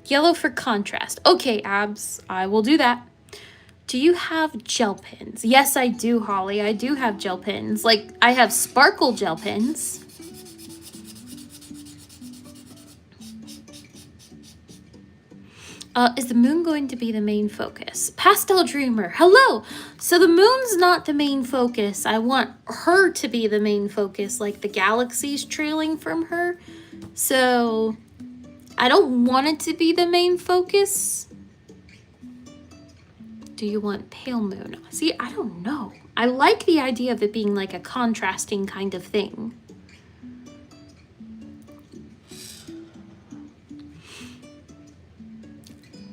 Yellow for contrast. Okay, Abs, I will do that. Do you have gel pens? Yes, I do, Holly. I do have gel pens. Like, I have sparkle gel pens. Is the moon going to be the main focus? Pastel Dreamer, hello! So the moon's not the main focus. I want her to be the main focus, like the galaxies trailing from her. So I don't want it to be the main focus. Do you want pale moon? See, I don't know. I like the idea of it being like a contrasting kind of thing.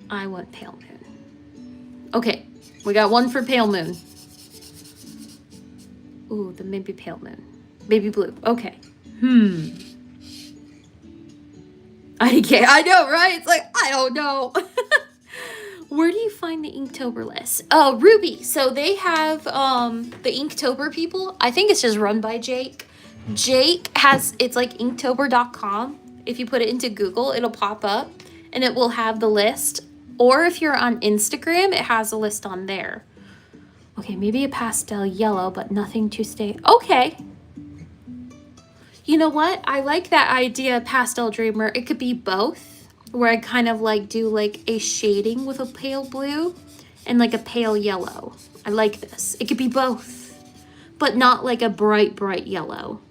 I want pale moon. Okay, we got one for pale moon. Ooh, then maybe pale moon. Baby blue, okay. I know, right? It's like, I don't know. Where do you find the Inktober list? Oh, Ruby. So they have the Inktober people. I think it's just run by Jake. Jake has, it's like inktober.com. If you put it into Google, it'll pop up and it will have the list. Or if you're on Instagram, it has a list on there. Okay, maybe a pastel yellow, but nothing to stay. Okay. You know what? I like that idea, Pastel Dreamer. It could be both, where I kind of like do like a shading with a pale blue and like a pale yellow. I like this. It could be both, but not like a bright, bright yellow.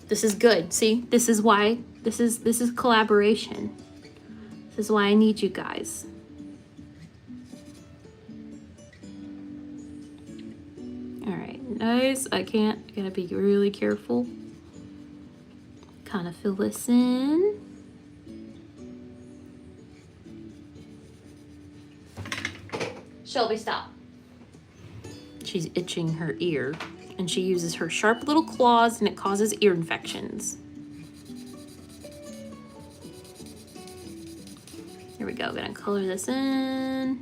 This is good. See, this is why, this is collaboration. This is why I need you guys. All right, nice. I gotta be really careful. Kind of fill this in. Shelby, stop. She's itching her ear and she uses her sharp little claws and it causes ear infections. Here we go, gonna color this in.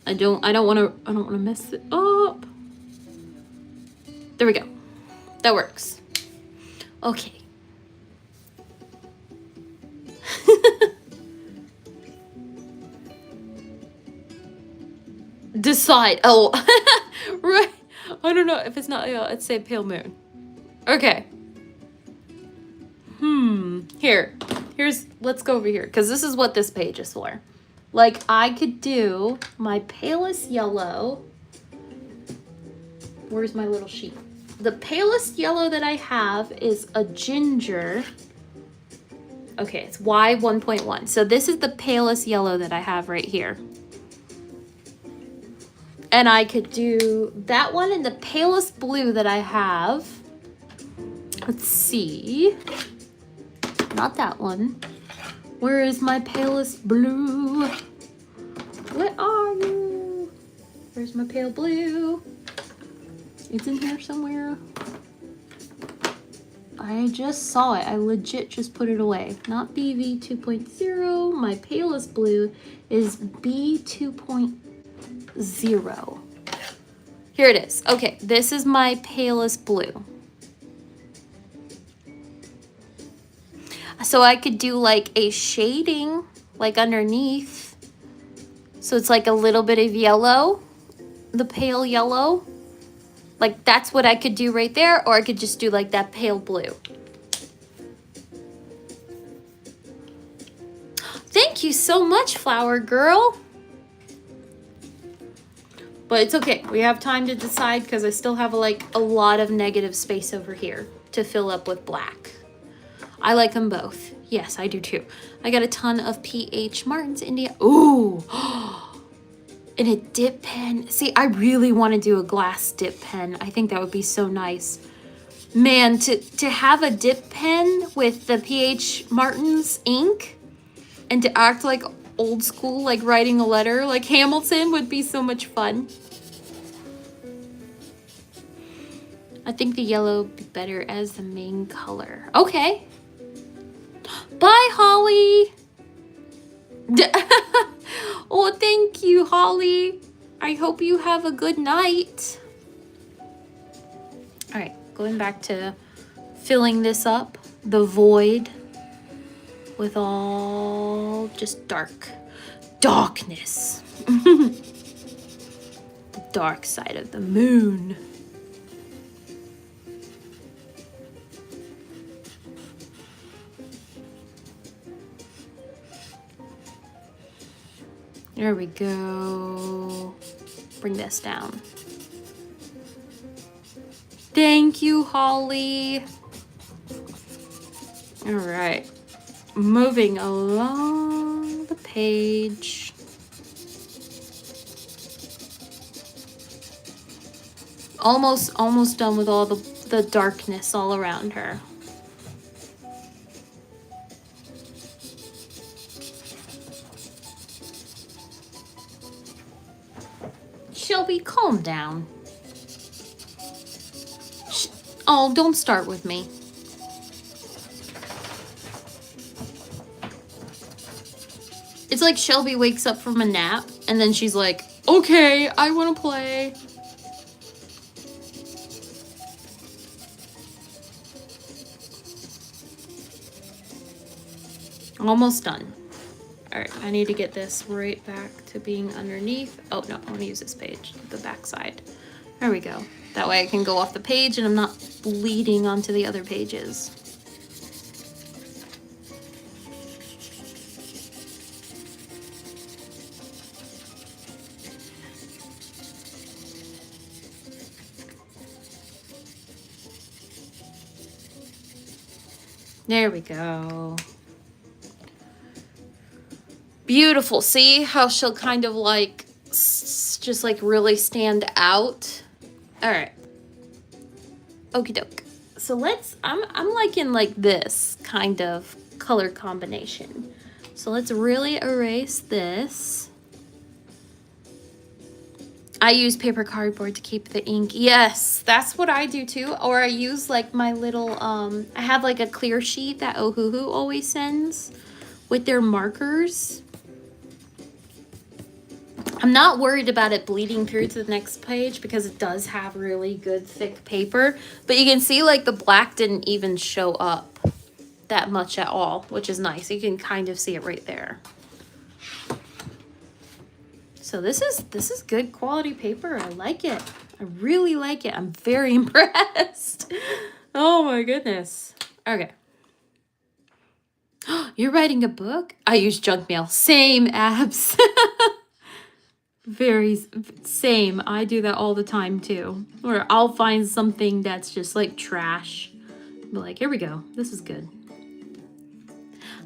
I don't wanna mess it up. There we go. That works. Okay. Decide. Oh, right. I don't know if it's not, let's say pale moon. Okay. Let's go over here, because this is what this page is for. Like, I could do my palest yellow. Where's my little sheet? The palest yellow that I have is a ginger. Okay, it's Y1.1. So this is the palest yellow that I have right here. And I could do that one and the palest blue that I have. Let's see. Not that one. Where is my palest blue? Where are you? Where's my pale blue? It's in here somewhere. I just saw it. I legit just put it away. Not BV 2.0. My palest blue is B 2.0. Here it is. Okay, this is my palest blue. So I could do like a shading, like underneath. So it's like a little bit of yellow, the pale yellow. Like that's what I could do right there, or I could just do like that pale blue. Thank you so much, Flower Girl. But it's okay. We have time to decide because I still have like a lot of negative space over here to fill up with black. I like them both. Yes, I do too. I got a ton of PH Martin's India. Ooh. And a dip pen. See, I really want to do a glass dip pen. I think that would be so nice. Man, to have a dip pen with the PH Martin's ink and to act like old school, like writing a letter like Hamilton would be so much fun. I think the yellow would be better as the main color. Okay. Bye, Holly. Oh, thank you, Holly. I hope you have a good night. All right, going back to filling this up, the void with all just darkness. The dark side of the moon. There we go. Bring this down. Thank you, Holly. All right. Moving along the page. Almost done with all the darkness all around her. Shelby, calm down. Oh, don't start with me. It's like Shelby wakes up from a nap and then she's like, okay, I want to play. Almost done. All right, I need to get this right back to being underneath. Oh no, I want to use this page, the back side. There we go. That way I can go off the page and I'm not bleeding onto the other pages. There we go. Beautiful. See how she'll kind of like just like really stand out. All right. Okie doke. So I'm liking like this kind of color combination. So let's really erase this. I use paper cardboard to keep the ink. Yes, that's what I do too. Or I use like my little, I have like a clear sheet that Ohuhu always sends with their markers. I'm not worried about it bleeding through to the next page because it does have really good thick paper. But you can see like the black didn't even show up that much at all, which is nice. You can kind of see it right there. So this is good quality paper. I like it. I really like it. I'm very impressed. Oh my goodness. Okay. You're writing a book? I use junk mail. Same, Abs. Very same. I do that all the time too. Or I'll find something that's just like trash. Be like, here we go. This is good.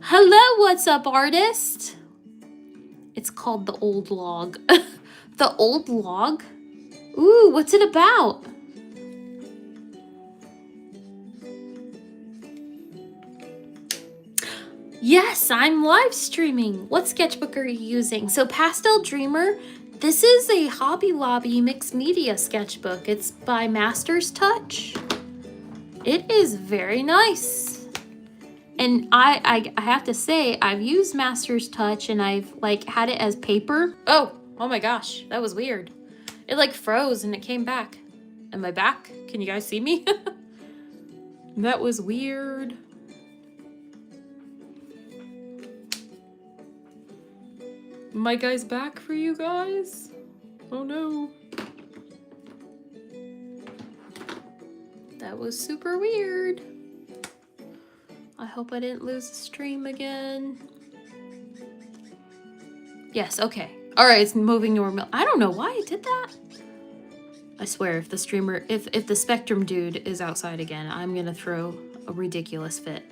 Hello, what's up, artist? It's called The Old Log. The Old Log? Ooh, what's it about? Yes, I'm live streaming. What sketchbook are you using? So Pastel Dreamer This is a Hobby Lobby mixed media sketchbook. It's by Master's Touch. It is very nice. And I have to say, I've used Master's Touch and I've like had it as paper. Oh my gosh, that was weird. It like froze and it came back. Am I back? Can you guys see me? That was weird. My guy's back for you guys? Oh no. That was super weird. I hope I didn't lose the stream again. Yes, okay. Alright, it's moving normal. I don't know why I did that. I swear, if the streamer, if the Spectrum dude is outside again, I'm gonna throw a ridiculous fit.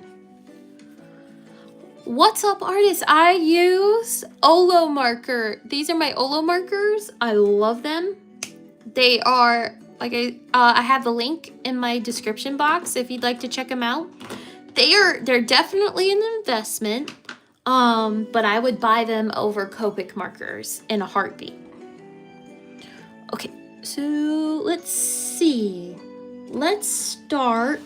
What's up, artists? I use Olo marker. These are my Olo markers. I love them. They are, like, I have the link in my description box if you'd like to check them out. They're definitely an investment, but I would buy them over Copic markers in a heartbeat. Okay, so let's see. Let's start.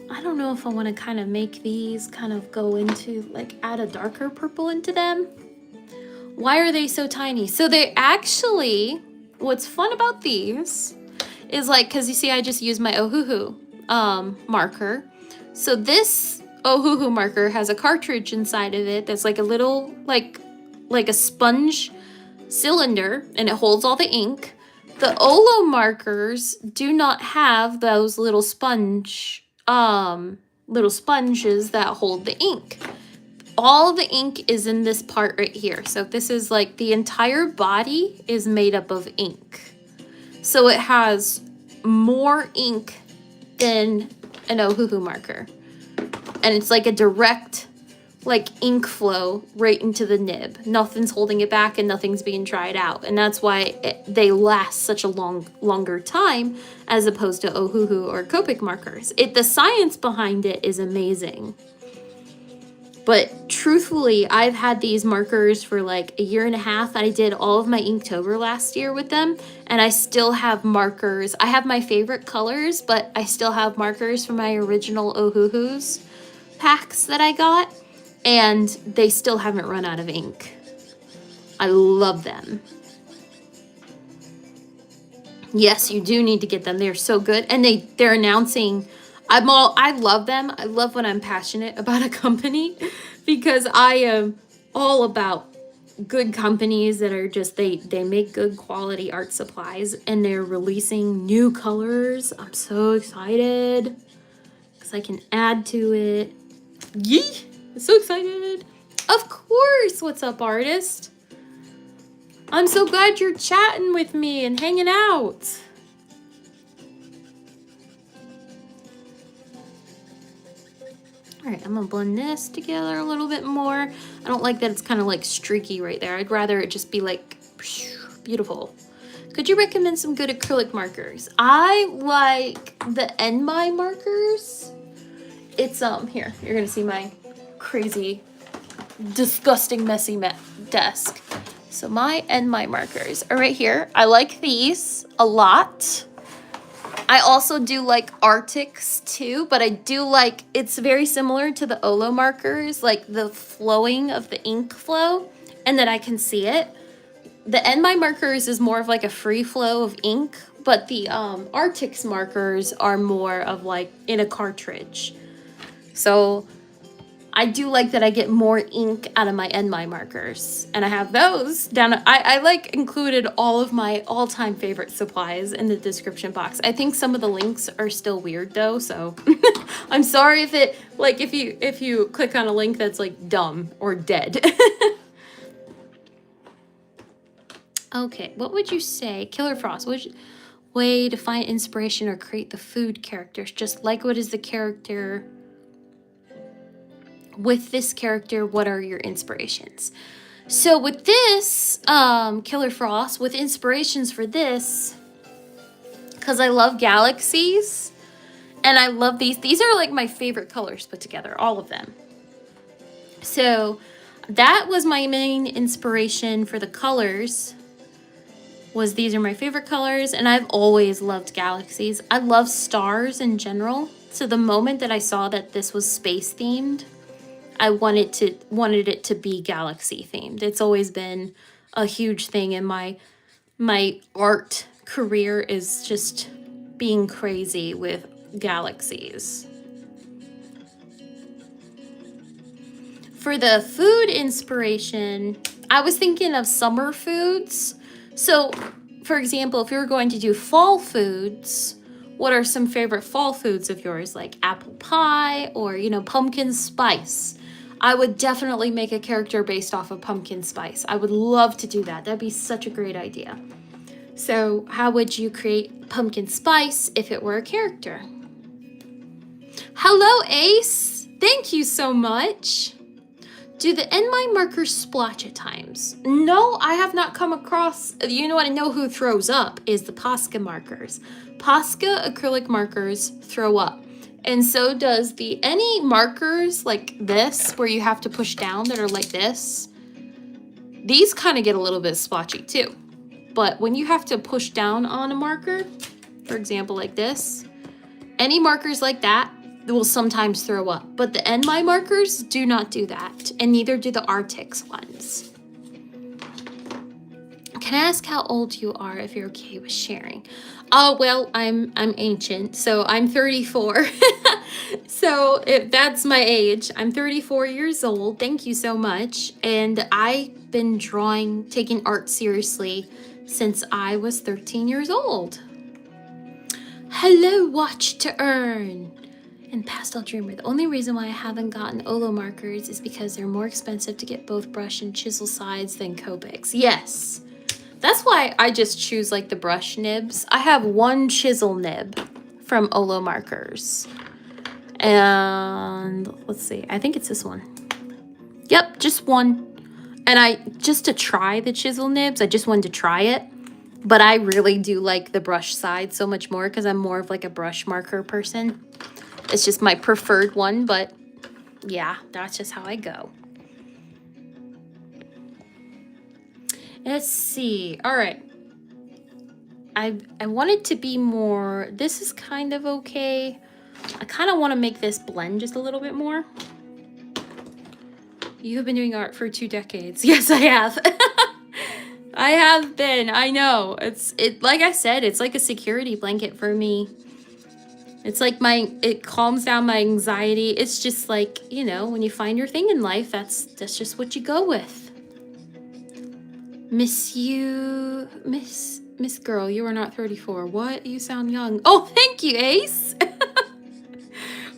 I don't know if I want to kind of make these kind of go into, like, add a darker purple into them. Why are they so tiny? So they actually, what's fun about these is, like, because you see I just used my Ohuhu marker. So this Ohuhu marker has a cartridge inside of it that's like a little, like a sponge cylinder, and it holds all the ink. The Olo markers do not have those little sponges that hold the ink. All the ink is in this part right here. So this is like the entire body is made up of ink. So it has more ink than an Ohuhu marker. And it's like a direct like ink flow right into the nib. Nothing's holding it back and nothing's being dried out. And that's why they last such a longer time as opposed to Ohuhu or Copic markers. The science behind it is amazing. But truthfully, I've had these markers for like a year and a half. I did all of my Inktober last year with them, and I still have markers. I have my favorite colors, but I still have markers from my original Ohuhus packs that I got. And they still haven't run out of ink. I love them. Yes, you do need to get them. They're so good. And they're announcing, I love them. I love when I'm passionate about a company because I am all about good companies that are just, they make good quality art supplies and they're releasing new colors. I'm so excited because I can add to it. Yee! So excited. Of course. What's up, artist? I'm so glad you're chatting with me and hanging out. All right, I'm gonna blend this together a little bit more. I don't like that it's kind of like streaky right there. I'd rather it just be like beautiful. Could you recommend some good acrylic markers? I like the Enmai markers. It's here, you're gonna see my crazy, disgusting, messy desk. So my markers are right here. I like these a lot. I also do like Arctics too, but I do like, it's very similar to the Olo markers, like the flowing of the ink flow, and that I can see it. The Enmai markers is more of like a free flow of ink, but the Arctics markers are more of like in a cartridge. So I do like that I get more ink out of my Enmai markers. And I have those down. I like included all of my all-time favorite supplies in the description box. I think some of the links are still weird though, so I'm sorry if it, like, if you click on a link that's like dumb or dead. Okay, what would you say? Killer Frost, which way to find inspiration or create the food characters? Just like, what is the character? With this character, what are your inspirations? So with this, Killer Frost, with inspirations for this, because I love galaxies, and I love these. These are like my favorite colors put together, all of them. So that was my main inspiration for the colors. Was these are my favorite colors, and I've always loved galaxies. I love stars in general. So the moment that I saw that this was space themed, I wanted it to be galaxy themed. It's always been a huge thing in my art career, is just being crazy with galaxies. For the food inspiration, I was thinking of summer foods. So, for example, if you're going to do fall foods, what are some favorite fall foods of yours? Like apple pie or, pumpkin spice. I would definitely make a character based off of pumpkin spice. I would love to do that. That'd be such a great idea. So, how would you create pumpkin spice if it were a character? Hello, Ace. Thank you so much. Do the end line markers splotch at times? No, I have not come across. You know what? I know who throws up is the Posca markers. Posca acrylic markers throw up. And so does any markers like this, where you have to push down, that are like this. These kind of get a little bit splotchy too. But when you have to push down on a marker, for example, like this, any markers like that will sometimes throw up. But the NY markers do not do that, and neither do the Artix ones. Can I ask how old you are, if you're okay with sharing? Oh, well, I'm ancient, so I'm 34. So if that's my age, I'm 34 years old. Thank you so much. And I've been taking art seriously since I was 13 years old. Hello, Watch to Earn. And Pastel Dreamer, the only reason why I haven't gotten Olo markers is because they're more expensive to get both brush and chisel sides than Copics. Yes. That's why I just choose like the brush nibs. I have one chisel nib from Olo markers. And let's see, I think it's this one. Yep, just one. And just to try the chisel nibs, I just wanted to try it. But I really do like the brush side so much more because I'm more of like a brush marker person. It's just my preferred one, but yeah, that's just how I go. Let's see. All right. I want it to be more, this is kind of okay. I kind of want to make this blend just a little bit more. You have been doing art for 2 decades. Yes, I have. I have been. I know. Like I said, it's like a security blanket for me. It's like it calms down my anxiety. It's just like, when you find your thing in life, that's just what you go with. Miss Girl, you are not 34. What? You sound young. Oh, thank you, Ace.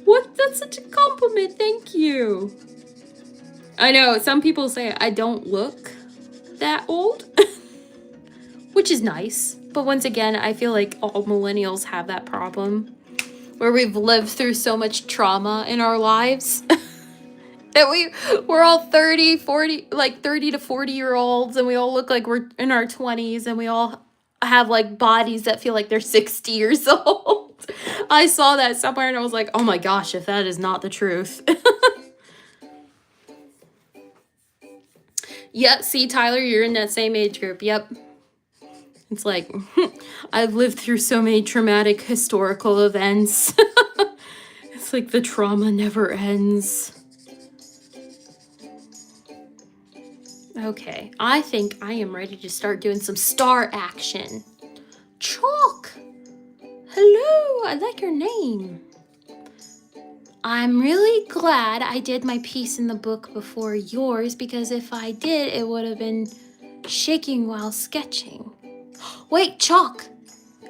What? That's such a compliment. Thank you. I know, some people say I don't look that old, which is nice. But once again, I feel like all millennials have that problem, where we've lived through so much trauma in our lives that we're all 30, 40, like 30 to 40-year-olds, and we all look like we're in our 20s, and we all have like bodies that feel like they're 60 years old. I saw that somewhere and I was like, oh my gosh, if that is not the truth. Yep, see, Tyler, you're in that same age group. Yep. It's like, I've lived through so many traumatic historical events. It's like the trauma never ends. Okay, I think I am ready to start doing some star action. Chalk! Hello, I like your name. I'm really glad I did my piece in the book before yours, because if I did, it would have been shaking while sketching. Wait, Chalk,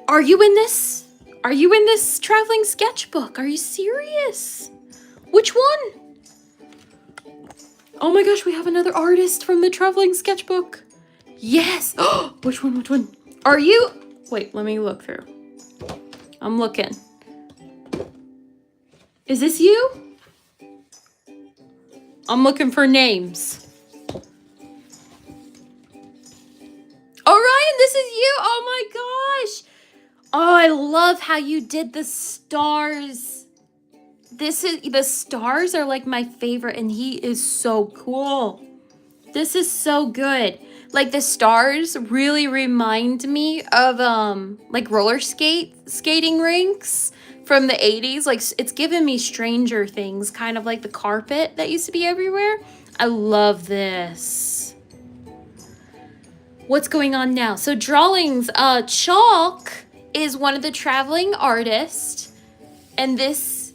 are you in this? Are you in this traveling sketchbook? Are you serious? Which one? Oh my gosh, we have another artist from the traveling sketchbook. Yes. Oh, which one? Which one? Are you? Wait, let me look through. I'm looking. Is this you? I'm looking for names. Oh, Ryan, this is you. Oh my gosh. Oh, I love how you did the stars. The stars are like my favorite, and he is so cool. This is so good. Like the stars really remind me of like roller skating rinks from the 80s. Like it's given me Stranger Things, kind of like the carpet that used to be everywhere. I love this. What's going on now? So drawings, Chalk is one of the traveling artists, and this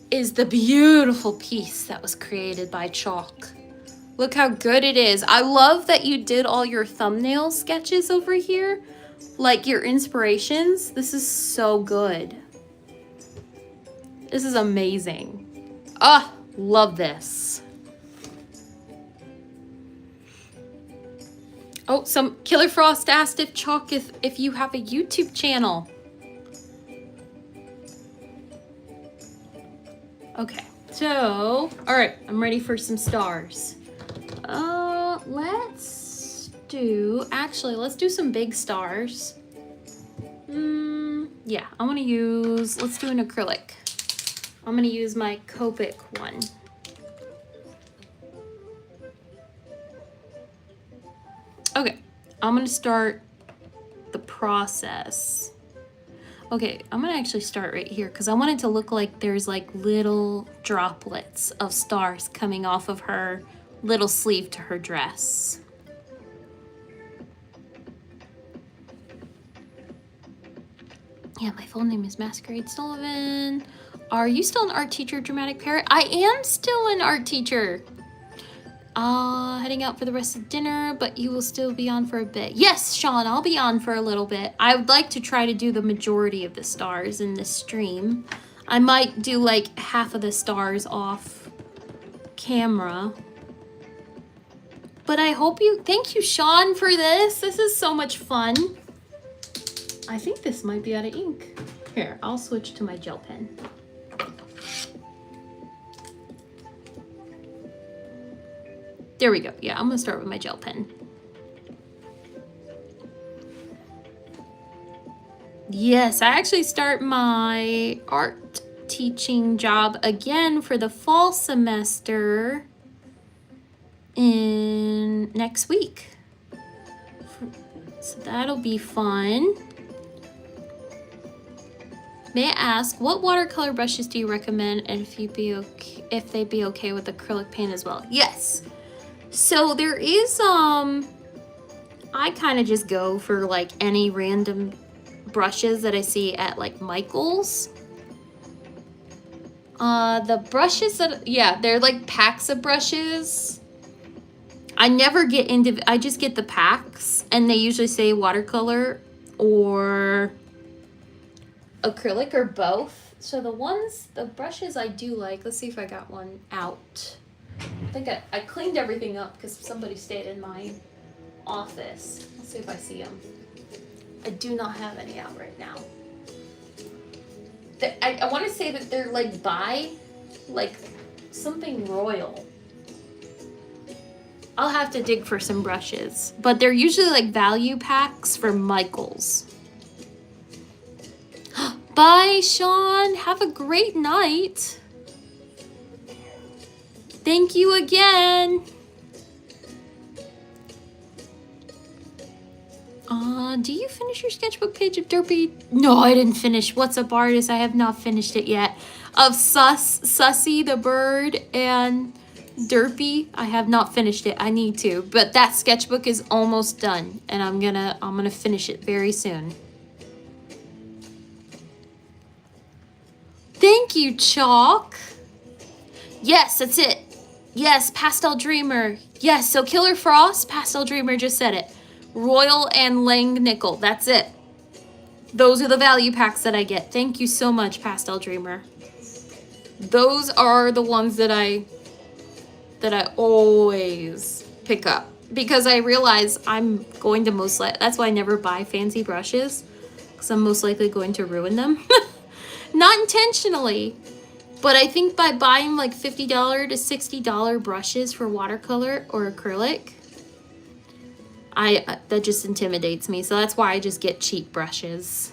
is the beautiful piece that was created by Chalk. Look how good it is. I love that you did all your thumbnail sketches over here, like your inspirations. This is so good. This is amazing. Ah, love this. Oh, some Killer Frost asked if Chalk if you have a YouTube channel. Okay, so, all right, I'm ready for some stars. Let's do some big stars. Yeah, let's do an acrylic. I'm gonna use my Copic one. Okay, I'm gonna start the process. Okay, I'm gonna actually start right here because I want it to look like there's like little droplets of stars coming off of her little sleeve to her dress. Yeah, my full name is Masquerade Sullivan. Are you still an art teacher, Dramatic Parrot? I am still an art teacher. Heading out for the rest of dinner, but you will still be on for a bit. Yes, Sean, I'll be on for a little bit. I would like to try to do the majority of the stars in this stream. I might do like half of the stars off camera. But I hope thank you, Sean, for this. This is so much fun. I think this might be out of ink. Here, I'll switch to my gel pen. There we go. Yeah, I'm gonna start with my gel pen. Yes, I actually start my art teaching job again for the fall semester in next week. So that'll be fun. May I ask, what watercolor brushes do you recommend, and if they'd be okay with acrylic paint as well? Yes. So there is, I kind of just go for like any random brushes that I see at like Michael's. The brushes yeah, they're like packs of brushes. I never get I just get the packs, and they usually say watercolor or acrylic or both. So the brushes I do like, let's see if I got one out. I think I cleaned everything up because somebody stayed in my office. Let's see if I see them. I do not have any out right now. I want to say that they're like by like something royal. I'll have to dig for some brushes, but they're usually like value packs for Michael's. Bye, Sean. Have a great night. Thank you again. Do you finish your sketchbook page of Derpy? No, I didn't finish. What's Up Artist? I have not finished it yet. Of Sussy the bird and Derpy, I have not finished it. I need to, but that sketchbook is almost done, and I'm gonna finish it very soon. Thank you, Chalk. Yes, that's it. Yes, Pastel Dreamer. Yes, so Killer Frost, Pastel Dreamer just said it. Royal and Lang Nickel. That's it. Those are the value packs that I get. Thank you so much, Pastel Dreamer. Those are the ones that I always pick up because I realize I'm going to that's why I never buy fancy brushes, because I'm most likely going to ruin them. Not intentionally, but I think by buying like $50 to $60 brushes for watercolor or acrylic, that just intimidates me. So that's why I just get cheap brushes.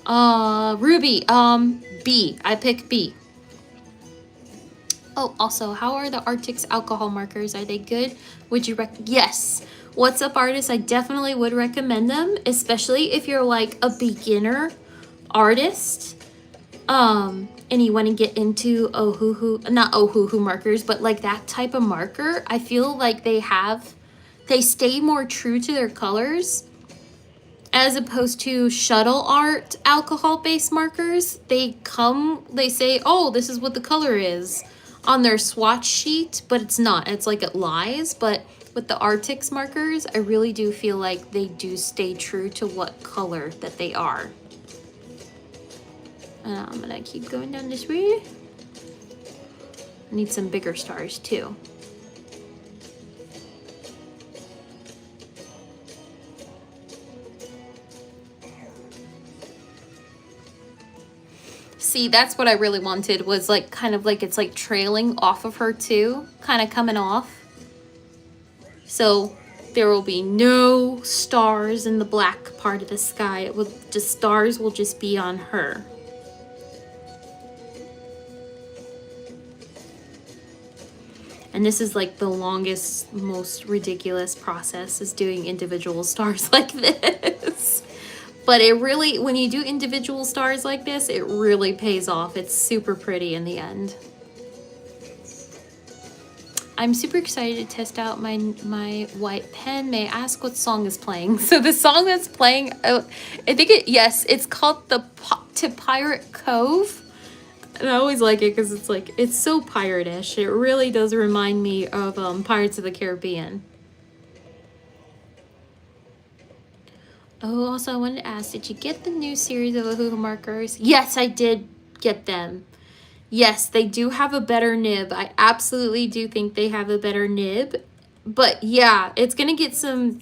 Ruby, B. I pick B. Oh, also, how are the Arctic's alcohol markers? Are they good? Would you Yes. What's Up Artists? I definitely would recommend them, especially if you're like a beginner artist. And you want to get into not Ohuhu markers, but like that type of marker. I feel like they stay more true to their colors as opposed to shuttle art alcohol-based markers. They say, oh, this is what the color is on their swatch sheet, but it's not. It's like it lies. But with the Arctic's markers, I really do feel like they do stay true to what color that they are. And I'm gonna keep going down this way. I need some bigger stars too. See, that's what I really wanted, was like kind of like it's like trailing off of her too, kind of coming off. So there will be no stars in the black part of the sky. It will just, stars will just be on her. And this is like the longest, most ridiculous process, is doing individual stars like this. But it really, when you do individual stars like this, it really pays off. It's super pretty in the end. I'm super excited to test out my white pen. May I ask what song is playing? So the song that's playing, I think yes, it's called To Pirate Cove. And I always like it because it's like, it's so pirate-ish. It really does remind me of Pirates of the Caribbean. Oh, also I wanted to ask, did you get the new series of Ohuhu markers? Yes, I did get them. Yes, they do have a better nib. I absolutely do think they have a better nib. But yeah, it's gonna get some...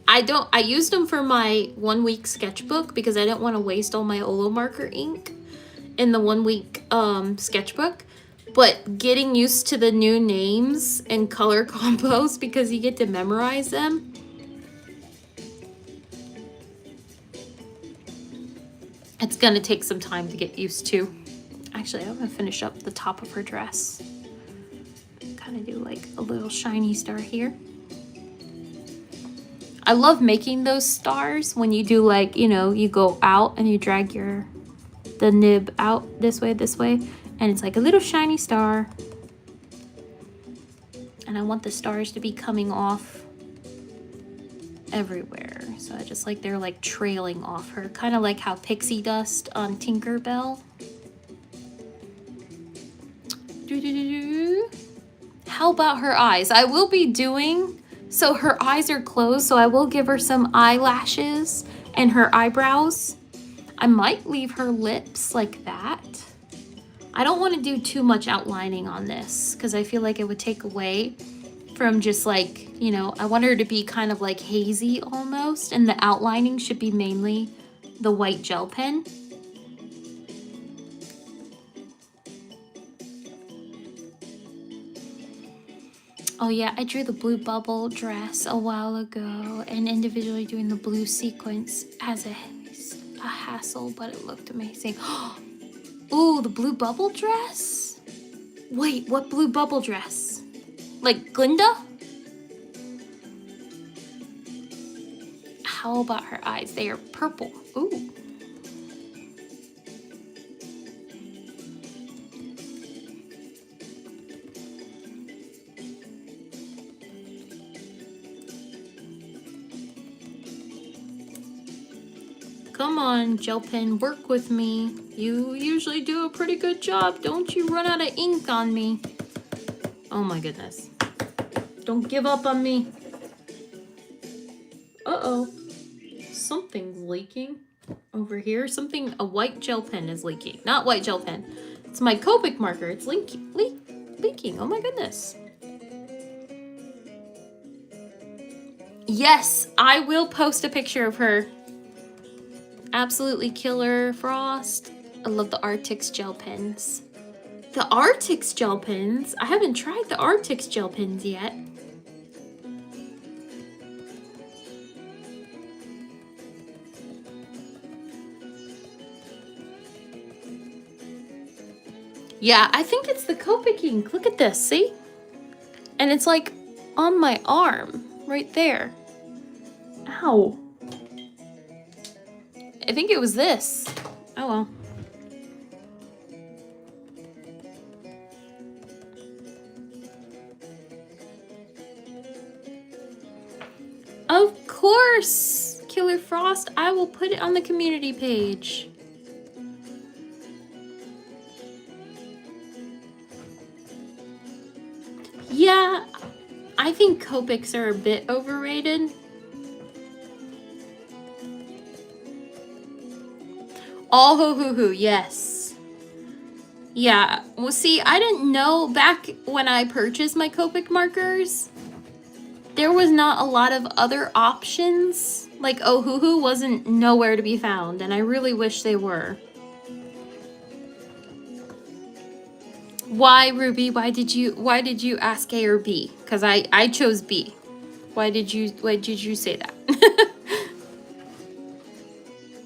I used them for my 1 week sketchbook because I didn't want to waste all my Olo marker ink in the 1 week sketchbook. But getting used to the new names and color combos, because you get to memorize them. It's gonna take some time to get used to. Actually, I'm gonna finish up the top of her dress. Kind of do like a little shiny star here. I love making those stars when you do like, you know, you go out and you drag the nib out this way, and it's like a little shiny star. And I want the stars to be coming off everywhere. So I just like they're like trailing off her, kind of like how pixie dust on Tinkerbell. How about her eyes? I will be doing, so her eyes are closed, so I will give her some eyelashes and her eyebrows. I might leave her lips like that. I don't want to do too much outlining on this because I feel like it would take away from just like, you know, I want her to be kind of like hazy almost, and the outlining should be mainly the white gel pen. Oh yeah, I drew the blue bubble dress a while ago, and individually doing the blue sequence as a hassle, but it looked amazing. Ooh, the blue bubble dress? Wait, what blue bubble dress? Like Glinda? How about her eyes? They are purple. Ooh. Come on, gel pen, work with me. You usually do a pretty good job. Don't you run out of ink on me. Oh my goodness. Don't give up on me. Uh-oh. Something's leaking over here. A white gel pen is leaking. Not white gel pen. It's my Copic marker. It's leaking. Oh my goodness. Yes, I will post a picture of her. Absolutely killer Frost. I love the Arctic's gel pens. The Arctic's gel pens? I haven't tried the Arctic's gel pens yet. Yeah, I think it's the Copic ink. Look at this, see? And it's like on my arm, right there. Ow. I think it was this. Oh well. Of course, Killer Frost. I will put it on the community page. Yeah, I think Copics are a bit overrated. Oh, hoo, yes. Yeah, well, see, I didn't know back when I purchased my Copic markers, there was not a lot of other options. Like, oh, hoo wasn't nowhere to be found, and I really wish they were. Why, Ruby? Why did you ask A or B? Because I chose B. Why did you say that?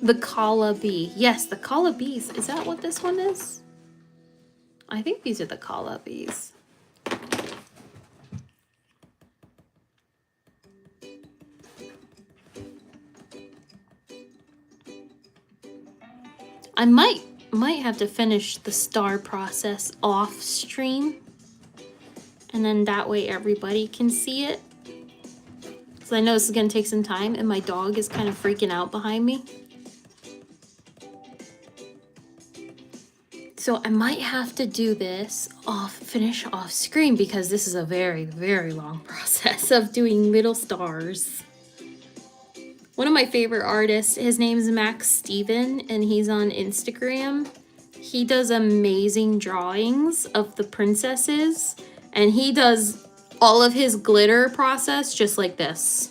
The Kala Bee. Yes, the Kala Bees. Is that what this one is? I think these are the Kala Bees. I might have to finish the star process off stream, and then that way everybody can see it. So I know this is gonna take some time, and my dog is kind of freaking out behind me. So I might have to do this finish off screen, because this is a very, very long process of doing little stars. One of my favorite artists, his name is Max Steven, and he's on Instagram. He does amazing drawings of the princesses, and he does all of his glitter process just like this.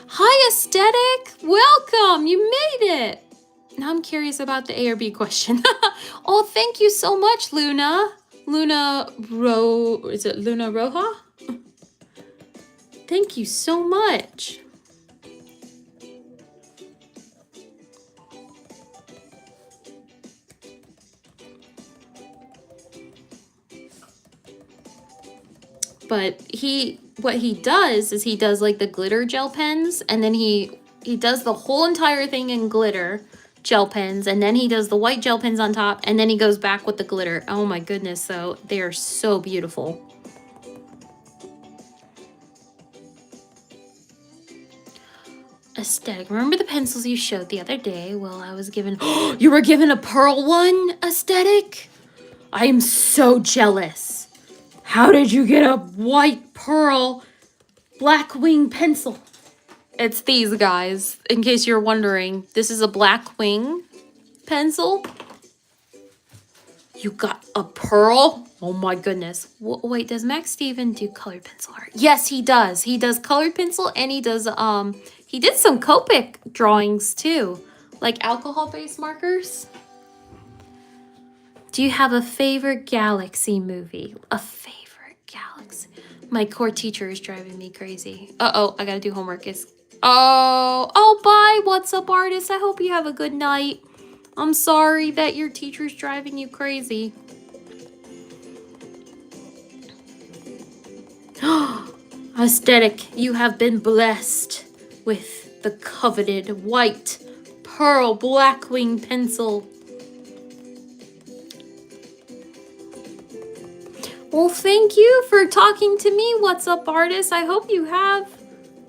Hi, Aesthetic! Welcome! You made it! Now I'm curious about the A or B question. Oh, thank you so much, Luna. Is it Luna Roja? Thank you so much. But what he does is he does like the glitter gel pens, and then he does the whole entire thing in glitter gel pens, and then he does the white gel pens on top, and then he goes back with the glitter. Oh my goodness, so they are so beautiful. Aesthetic, remember the pencils you showed the other day? Well, I was given you were given a pearl one, Aesthetic? I am so jealous. How did you get a white pearl black wing pencil? It's these guys, in case you're wondering. This is a black wing pencil. You got a pearl? Oh my goodness. Wait, does Max Steven do colored pencil art? Yes, he does. He does colored pencil, and he does, he did some Copic drawings too, like alcohol-based markers. Do you have a favorite Galaxy movie? A favorite Galaxy? My core teacher is driving me crazy. Uh-oh, I gotta do homework. Oh, bye. What's up, artist? I hope you have a good night. I'm sorry that your teacher's driving you crazy. Aesthetic, you have been blessed with the coveted white pearl blackwing pencil. Well, thank you for talking to me. What's up, artist? I hope you have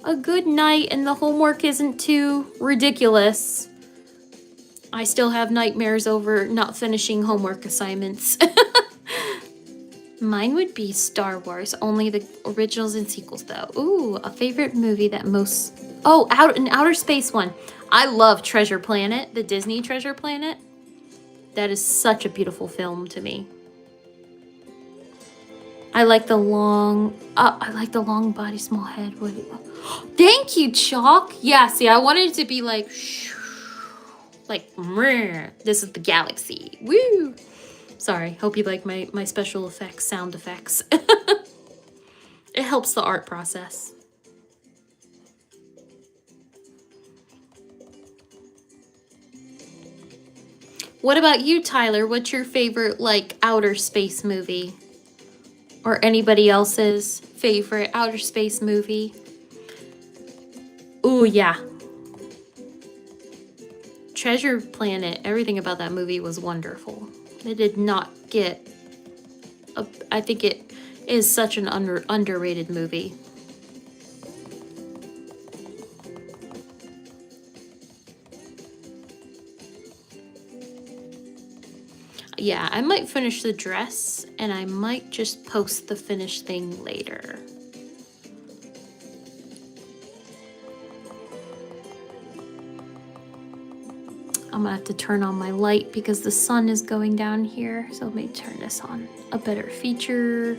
a good night and the homework isn't too ridiculous. I still have nightmares over not finishing homework assignments. Mine would be Star Wars, only the originals and sequels though. Ooh, a favorite movie that most... Oh, an outer space one. I love Treasure Planet, the Disney Treasure Planet. That is such a beautiful film to me. I like the long body, small head. Thank you, Chalk. Yeah, see, I wanted it to be like, this is the galaxy. Woo! Sorry, hope you like my special effects, sound effects. It helps the art process. What about you, Tyler? What's your favorite, like, outer space movie? Or anybody else's favorite outer space movie? Ooh, yeah. Treasure Planet, everything about that movie was wonderful. It did not get... I think it is such an underrated movie. Yeah, I might finish the dress, and I might just post the finished thing later. I'm gonna have to turn on my light because the sun is going down here. So let me turn this on. A better feature.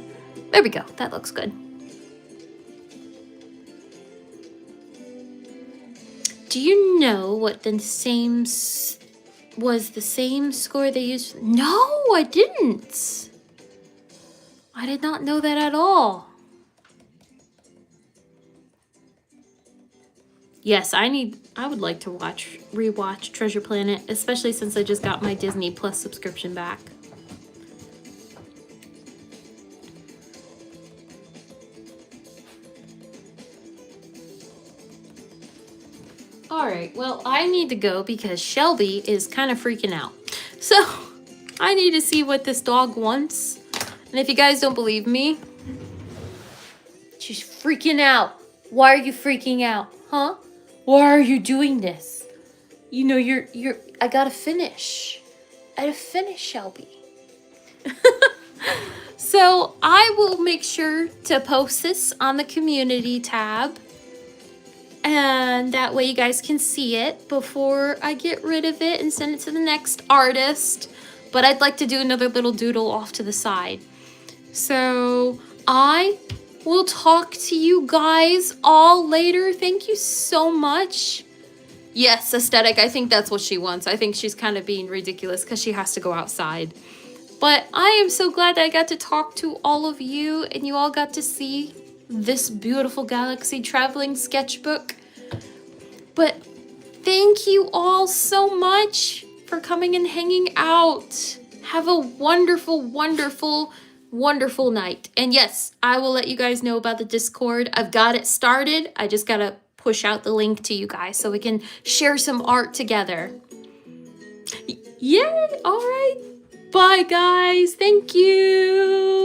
There we go. That looks good. Do you know what the same was the same score they used? No, I didn't. I did not know that at all. Yes, I would like to rewatch Treasure Planet, especially since I just got my Disney Plus subscription back. All right, well, I need to go because Shelby is kind of freaking out. So I need to see what this dog wants. And if you guys don't believe me, she's freaking out. Why are you freaking out? Huh? Why are you doing this? You know, I gotta finish. I gotta finish, Shelby. So I will make sure to post this on the community tab. And that way you guys can see it before I get rid of it and send it to the next artist. But I'd like to do another little doodle off to the side. So I will talk to you guys all later. Thank you so much. Yes, aesthetic. I think that's what she wants. I think she's kind of being ridiculous because she has to go outside. But I am so glad that I got to talk to all of you and you all got to see this beautiful galaxy traveling sketchbook. But thank you all so much for coming and hanging out. Have a wonderful, wonderful, wonderful night. And yes, I will let you guys know about the Discord. I've got it started. I just gotta push out the link to you guys so we can share some art together. Yay! All right. Bye, guys. Thank you.